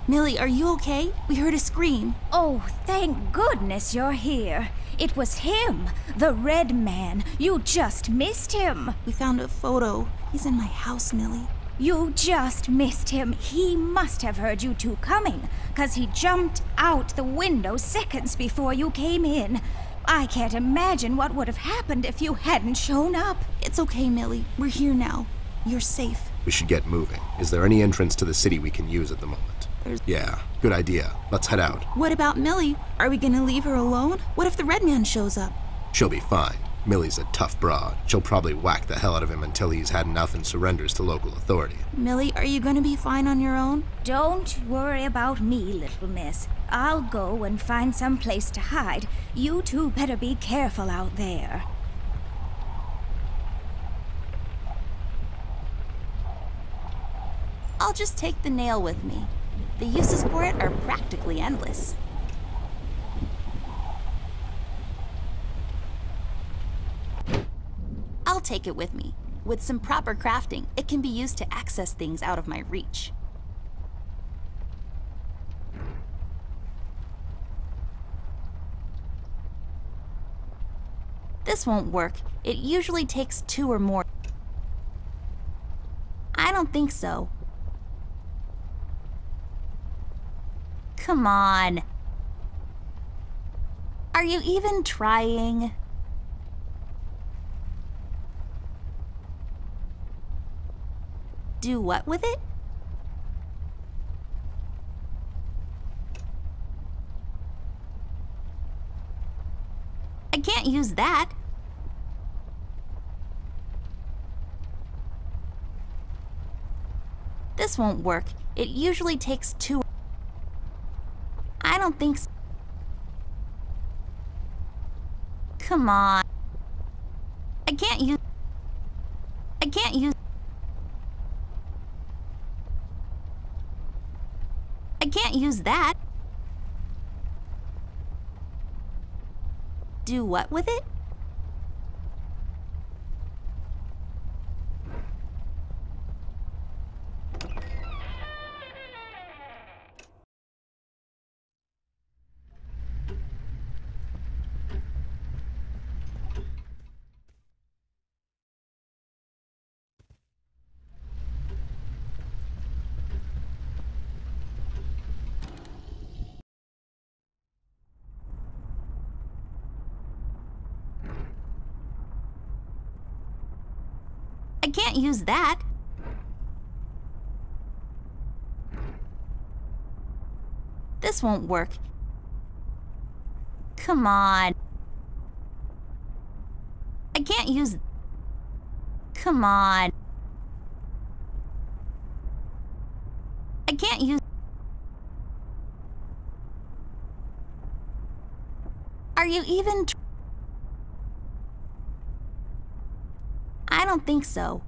Millie, are you okay? We heard a scream. Oh, thank goodness you're here. It was him, the red man. You just missed him. We found a photo. He's in my house, Millie. You just missed him. He must have heard you two coming, 'cause he jumped out the window seconds before you came in. I can't imagine what would have happened if you hadn't shown up. It's okay, Millie. We're here now. You're safe. We should get moving. Is there any entrance to the city we can use at the moment? Yeah, good idea. Let's head out. What about Millie? Are we gonna leave her alone? What if the red man shows up? She'll be fine. Millie's a tough broad. She'll probably whack the hell out of him until he's had enough and surrenders to local authority. Millie, are you gonna be fine on your own? Don't worry about me, little miss. I'll go and find some place to hide. You two better be careful out there. I'll just take the nail with me. The uses for it are practically endless. I'll take it with me. With some proper crafting, it can be used to access things out of my reach. This won't work. It usually takes 2 or more. I don't think so. Come on. Are you even trying? Do what with it? I can't use that. This won't work. It usually takes 2. I don't think so. Come on. I can't use that. Do what with it? I can't use that. This won't work. Come on. I can't use... Come on. I can't use... Are you even... I don't think so.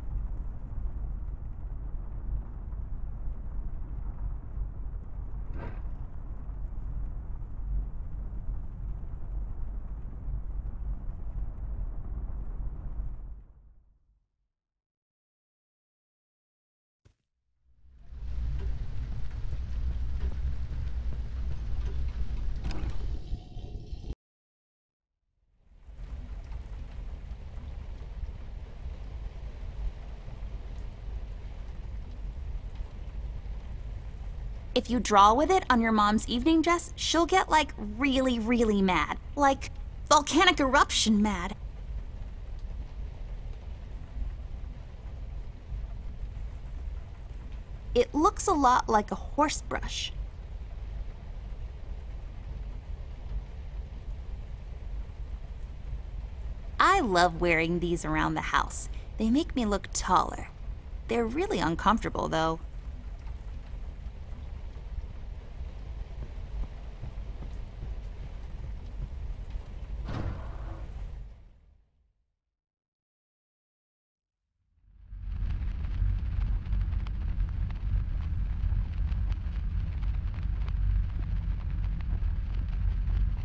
If you draw with it on your mom's evening dress, she'll get like really, really mad. Like volcanic eruption mad. It looks a lot like a horse brush. I love wearing these around the house. They make me look taller. They're really uncomfortable though.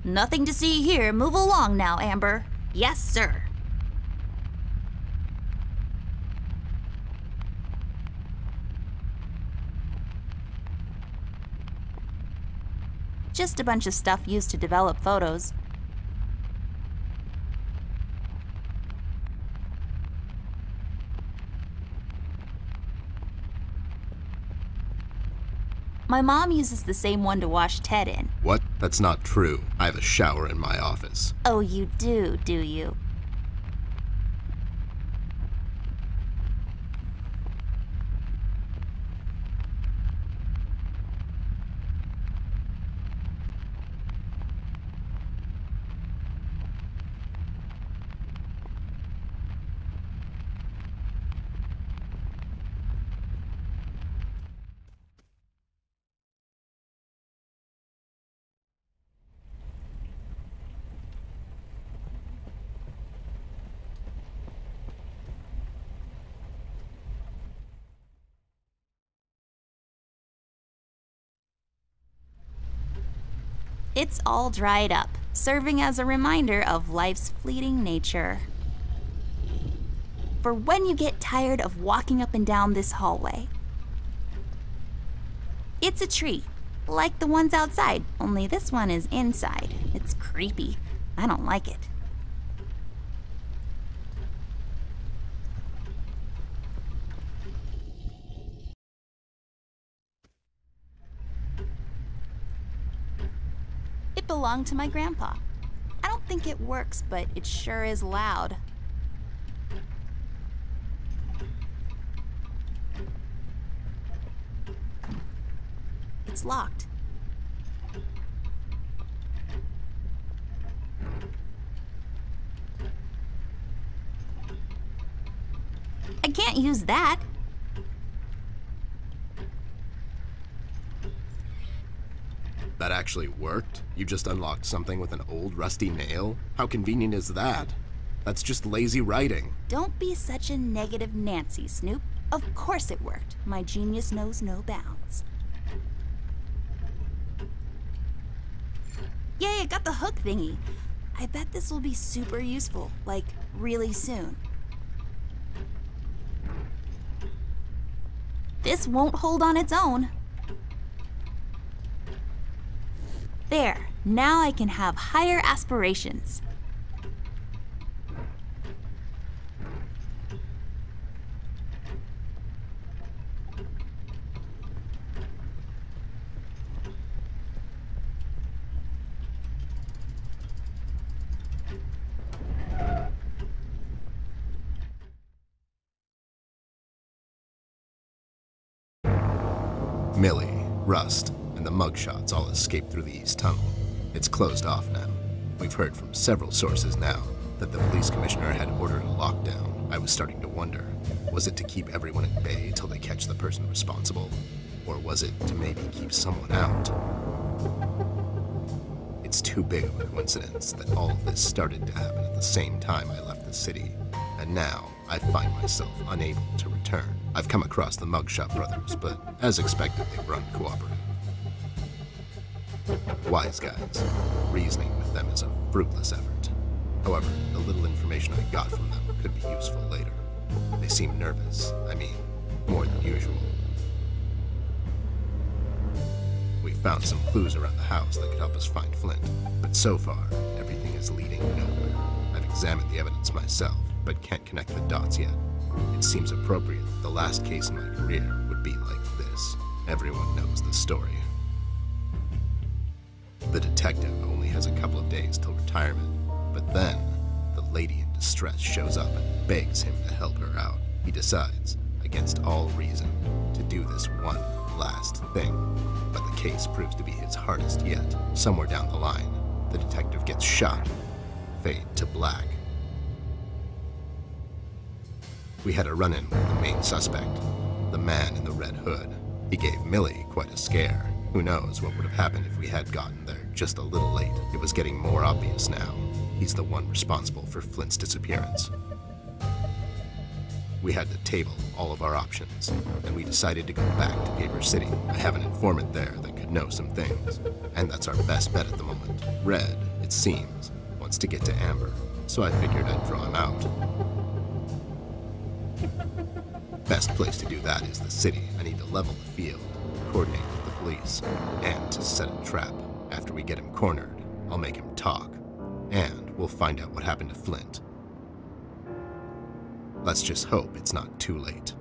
Nothing to see here. Move along now, Amber. Yes, sir. Just a bunch of stuff used to develop photos. My mom uses the same one to wash Ted in. What? That's not true. I have a shower in my office. Oh, you do you? It's all dried up, serving as a reminder of life's fleeting nature. For when you get tired of walking up and down this hallway. It's a tree, like the ones outside, only this one is inside. It's creepy. I don't like it. It belonged to my grandpa. I don't think it works, but it sure is loud. It's locked. I can't use that. That actually worked? You just unlocked something with an old rusty nail? How convenient is that? That's just lazy writing. Don't be such a negative Nancy, Snoop. Of course it worked. My genius knows no bounds. Yay, I got the hook thingy. I bet this will be super useful, like, really soon. This won't hold on its own. There, now I can have higher aspirations. Millie, Rust, and the mugshots all escaped through the East Tunnel. It's closed off now. We've heard from several sources now that the police commissioner had ordered a lockdown. I was starting to wonder, was it to keep everyone at bay till they catch the person responsible? Or was it to maybe keep someone out? It's too big of a coincidence that all of this started to happen at the same time I left the city, and now I find myself unable to return. I've come across the Mugshot brothers, but as expected, they were uncooperative. Wise guys. Reasoning with them is a fruitless effort. However, the little information I got from them could be useful later. They seem nervous. I mean, more than usual. We found some clues around the house that could help us find Flint, but so far, everything is leading nowhere. I've examined the evidence myself, but can't connect the dots yet. It seems appropriate that the last case in my career would be like this. Everyone knows the story. The detective only has a couple of days till retirement, but then the lady in distress shows up and begs him to help her out. He decides, against all reason, to do this one last thing, but the case proves to be his hardest yet. Somewhere down the line, the detective gets shot. Fade to black. We had a run-in with the main suspect, the man in the red hood. He gave Millie quite a scare. Who knows what would have happened if we had gotten there just a little late. It was getting more obvious now. He's the one responsible for Flint's disappearance. We had to table all of our options, and we decided to go back to Paper City. I have an informant there that could know some things, and that's our best bet at the moment. Red, it seems, wants to get to Amber, so I figured I'd draw him out. Best place to do that is the city. I need to level the field, coordinate with the police, and to set a trap. After we get him cornered, I'll make him talk, and we'll find out what happened to Flint. Let's just hope it's not too late.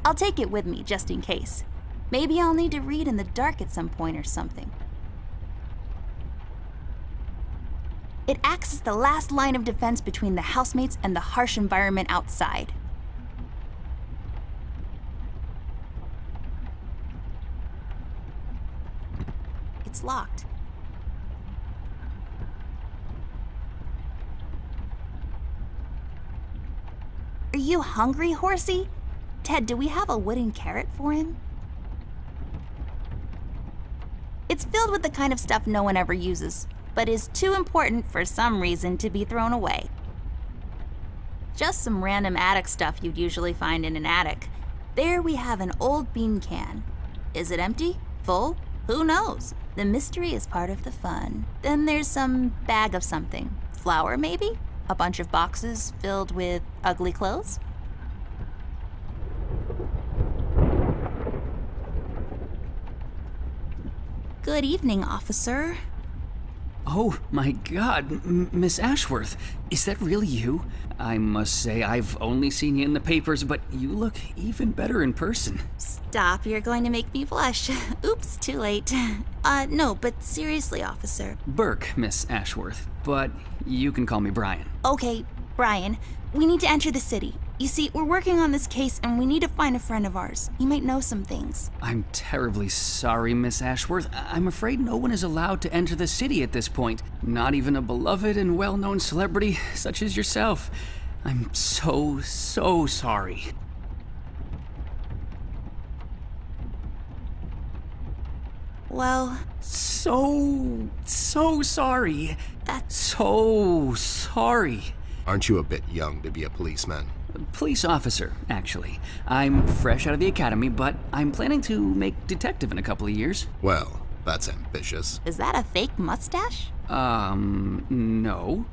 I'll take it with me, just in case. Maybe I'll need to read in the dark at some point or something. It acts as the last line of defense between the housemates and the harsh environment outside. It's locked. Are you hungry, horsey? Ted, do we have a wooden carrot for him? It's filled with the kind of stuff no one ever uses, but is too important for some reason to be thrown away. Just some random attic stuff you'd usually find in an attic. There we have an old bean can. Is it empty? Full? Who knows? The mystery is part of the fun. Then there's some bag of something. Flour, maybe? A bunch of boxes filled with ugly clothes? Good evening, officer. Oh my god, Miss Ashworth, is that really you? I must say, I've only seen you in the papers, but you look even better in person. Stop, you're going to make me blush. Oops, too late. No, but seriously, officer. Burke, Miss Ashworth, but you can call me Brian. Okay, Brian, we need to enter the city. You see, we're working on this case and we need to find a friend of ours. He might know some things. I'm terribly sorry, Miss Ashworth. I'm afraid no one is allowed to enter the city at this point. Not even a beloved and well-known celebrity such as yourself. I'm so sorry. Well, So sorry. that's... So sorry. Aren't you a bit young to be a policeman? Police officer, actually. I'm fresh out of the academy, but I'm planning to make detective in a couple of years. Well, that's ambitious. Is that a fake mustache? No.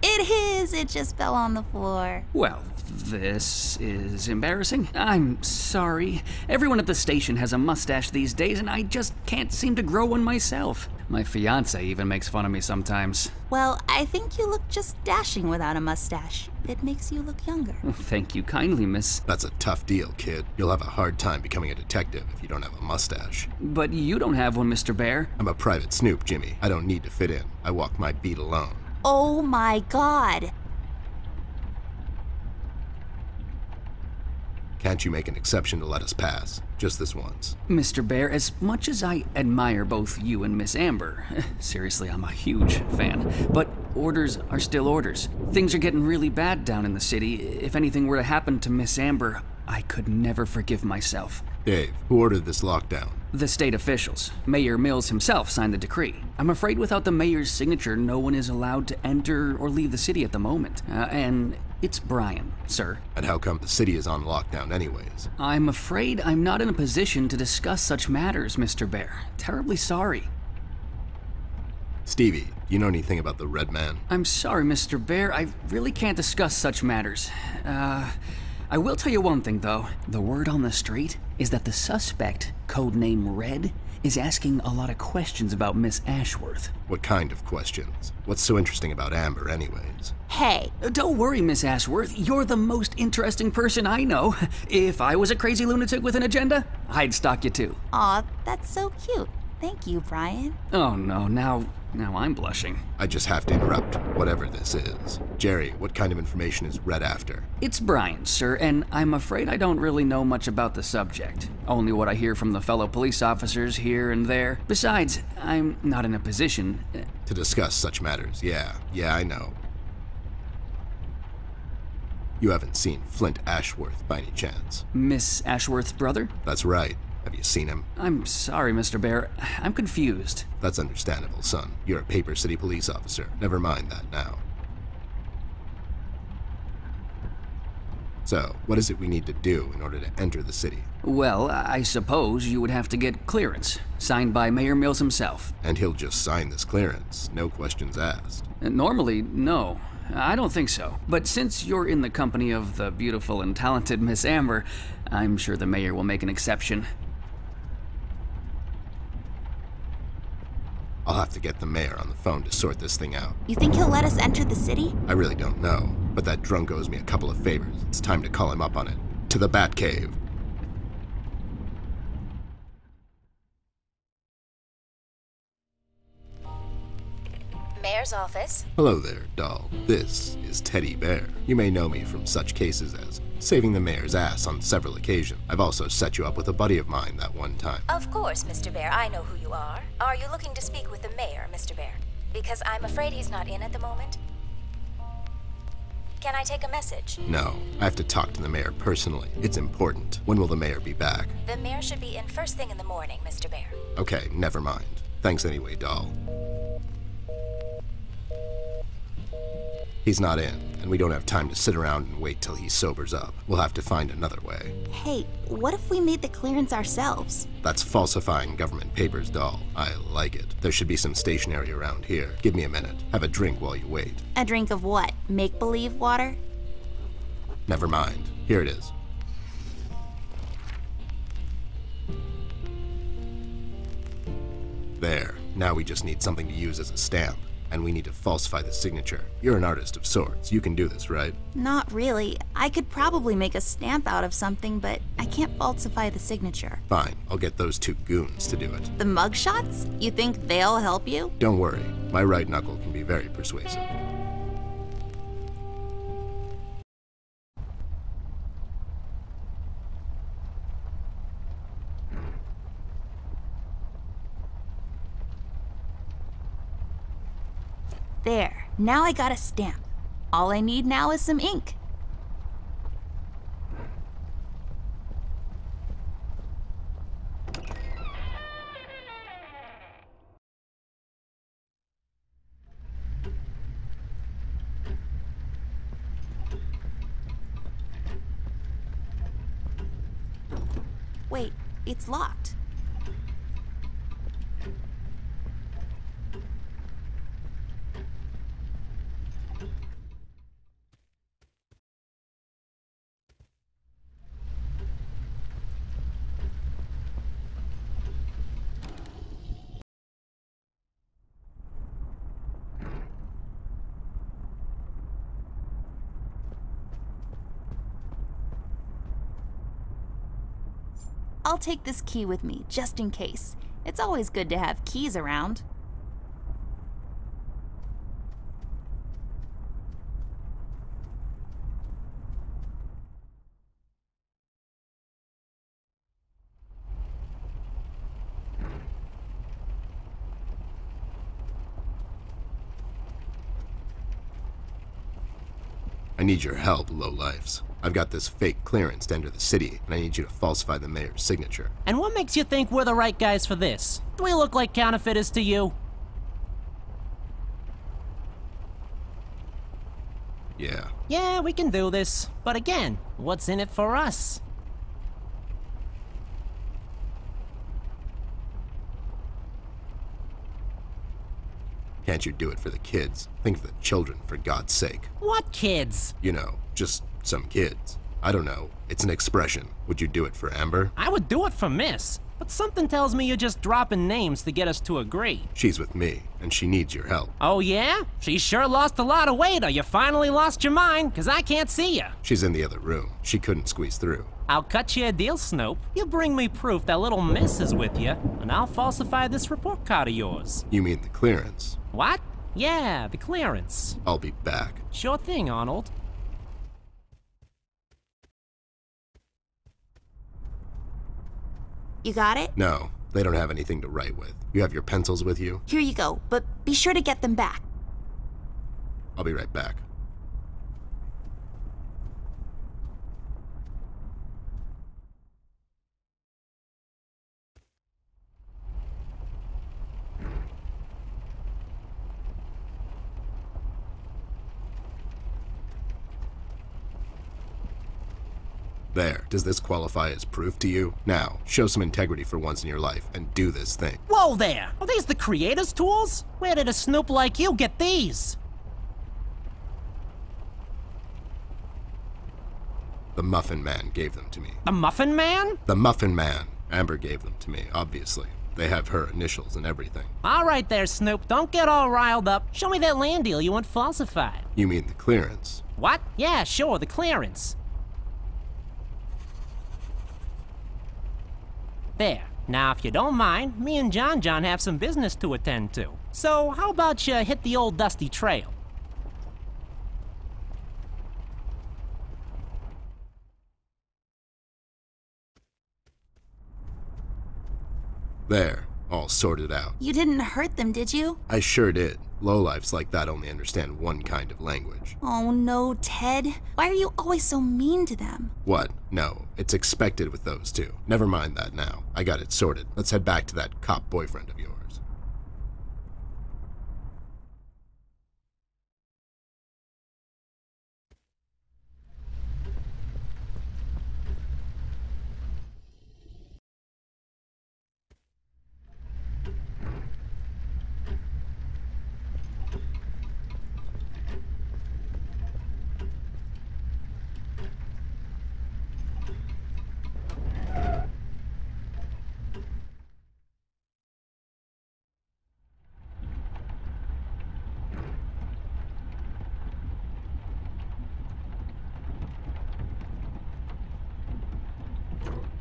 It is! It just fell on the floor. Well, this is embarrassing. I'm sorry. Everyone at the station has a mustache these days, and I just can't seem to grow one myself. My fiance even makes fun of me sometimes. Well, I think you look just dashing without a mustache. It makes you look younger. Thank you kindly, miss. That's a tough deal, kid. You'll have a hard time becoming a detective if you don't have a mustache. But you don't have one, Mr. Bear. I'm a private snoop, Jimmy. I don't need to fit in. I walk my beat alone. Oh my god! Can't you make an exception to let us pass? Just this once. Mr. Bear, as much as I admire both you and Miss Amber, seriously, I'm a huge fan, but orders are still orders. Things are getting really bad down in the city. If anything were to happen to Miss Amber, I could never forgive myself. Dave, who ordered this lockdown? The state officials. Mayor Mills himself signed the decree. I'm afraid without the mayor's signature, no one is allowed to enter or leave the city at the moment. And it's Brian, sir. And how come the city is on lockdown anyways? I'm afraid I'm not in a position to discuss such matters, Mr. Bear. Terribly sorry. Stevie, do you know anything about the Red Man? I'm sorry, Mr. Bear. I really can't discuss such matters. I will tell you one thing, though. The word on the street is that the suspect, codename Red, is asking a lot of questions about Miss Ashworth. What kind of questions? What's so interesting about Amber anyways? Hey, Don't worry, Miss Ashworth. You're the most interesting person I know. If I was a crazy lunatic with an agenda, I'd stalk you too. aw, that's so cute. Thank you, Brian. Oh no, now I'm blushing. I just have to interrupt, whatever this is. Jerry, what kind of information is Red after? It's Brian, sir, and I'm afraid I don't really know much about the subject. Only what I hear from the fellow police officers here and there. Besides, I'm not in a position... To discuss such matters, yeah, I know. You haven't seen Flint Ashworth by any chance? Miss Ashworth's brother? That's right. Have you seen him? I'm sorry, Mr. Bear. I'm confused. That's understandable, son. You're a Paper City police officer. Never mind that now. So, what is it we need to do in order to enter the city? Well, I suppose you would have to get clearance, signed by Mayor Mills himself. And he'll just sign this clearance, no questions asked. Normally, no. I don't think so. But since you're in the company of the beautiful and talented Miss Amber, I'm sure the mayor will make an exception. I'll have to get the mayor on the phone to sort this thing out. You think he'll let us enter the city? I really don't know, but that drunk owes me a couple of favors. It's time to call him up on it. To the Batcave. Mayor's office. Hello there, doll. This is Teddy Bear. You may know me from such cases as saving the mayor's ass on several occasions. I've also set you up with a buddy of mine that one time. Of course, Mr. Bear, I know who you are. Are you looking to speak with the mayor, Mr. Bear? Because I'm afraid he's not in at the moment. Can I take a message? No, I have to talk to the mayor personally. It's important. When will the mayor be back? The mayor should be in first thing in the morning, Mr. Bear. Okay, never mind. Thanks anyway, doll. He's not in, and we don't have time to sit around and wait till he sobers up. We'll have to find another way. Hey, what if we made the clearance ourselves? That's falsifying government papers, doll. I like it. There should be some stationery around here. Give me a minute. Have a drink while you wait. A drink of what? Make-believe water? Never mind. Here it is. There. Now we just need something to use as a stamp. And we need to falsify the signature. You're an artist of sorts. You can do this, right? Not really. I could probably make a stamp out of something, but I can't falsify the signature. Fine. I'll get those two goons to do it. The mugshots? You think they'll help you? Don't worry. My right knuckle can be very persuasive. There. Now I got a stamp. All I need now is some ink. Wait, it's locked. I'll take this key with me, just in case. It's always good to have keys around. I need your help, lowlifes. I've got this fake clearance to enter the city, and I need you to falsify the mayor's signature. And what makes you think we're the right guys for this? Do we look like counterfeiters to you? Yeah. Yeah, we can do this. But again, what's in it for us? Can't you do it for the kids? Think of the children, for God's sake. What kids? You know, just some kids. I don't know. It's an expression. Would you do it for Amber? I would do it for Miss. But something tells me you're just dropping names to get us to agree. She's with me, and she needs your help. Oh yeah? She sure lost a lot of weight, or you finally lost your mind, 'cause I can't see you. She's in the other room. She couldn't squeeze through. I'll cut you a deal, Snoop. You bring me proof that little Miss is with you, and I'll falsify this report card of yours. You mean the clearance? What? Yeah, the clearance. I'll be back. Sure thing, Arnold. You got it? No, they don't have anything to write with. You have your pencils with you? Here you go, but be sure to get them back. I'll be right back. There, does this qualify as proof to you? Now, show some integrity for once in your life and do this thing. Whoa there! Are these the creator's tools? Where did a Snoop like you get these? The Muffin Man gave them to me. The Muffin Man? The Muffin Man. Amber gave them to me, obviously. They have her initials and everything. All right there, Snoop. Don't get all riled up. Show me that land deal you want falsified. You mean the clearance? What? Yeah, sure, the clearance. There. Now, if you don't mind, me and John have some business to attend to. So, how about you hit the old dusty trail? There, all sorted out. You didn't hurt them, did you? I sure did. Lowlifes like that only understand one kind of language. Oh no, Ted. Why are you always so mean to them? What? No, it's expected with those two. Never mind that now. I got it sorted. Let's head back to that cop boyfriend of yours.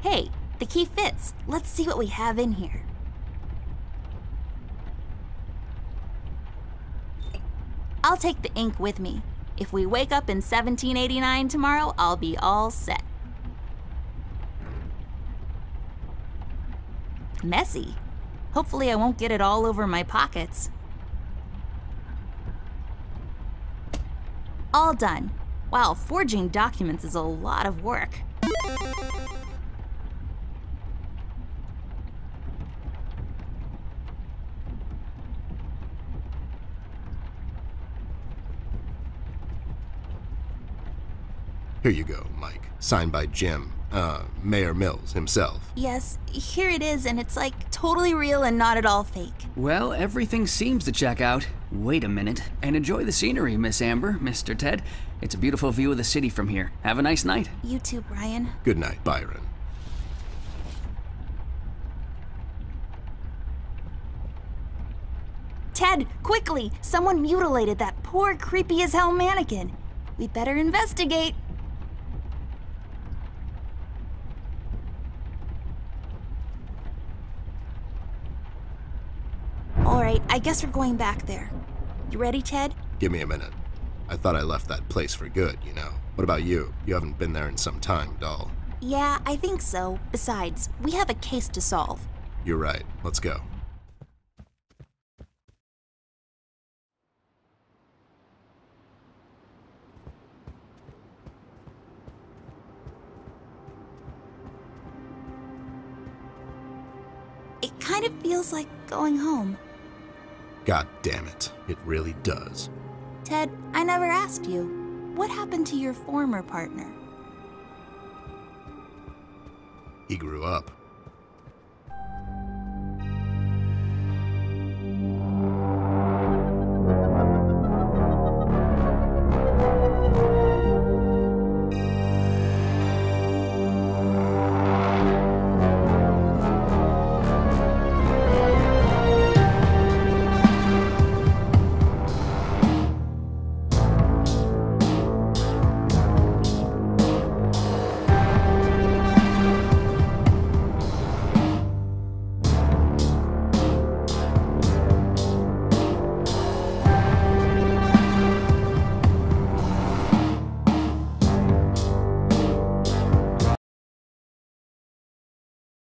Hey, the key fits. Let's see what we have in here. I'll take the ink with me. If we wake up in 1789 tomorrow, I'll be all set. Messy. Hopefully I won't get it all over my pockets. All done. Wow, forging documents is a lot of work. Here you go, Mike. Signed by Jim, Mayor Mills himself. Yes, here it is, and it's like totally real and not at all fake. Well, everything seems to check out. Wait a minute, and enjoy the scenery, Miss Amber, Mr. Ted. It's a beautiful view of the city from here. Have a nice night. You too, Brian. Good night, Byron. Ted, quickly! Someone mutilated that poor, creepy-as-hell mannequin. We'd better investigate. Alright, I guess we're going back there. You ready, Ted? Give me a minute. I thought I left that place for good, you know. What about you? You haven't been there in some time, doll. Yeah, I think so. Besides, we have a case to solve. You're right. Let's go. It kind of feels like going home. God damn it. It really does. Ted, I never asked you. What happened to your former partner? He grew up.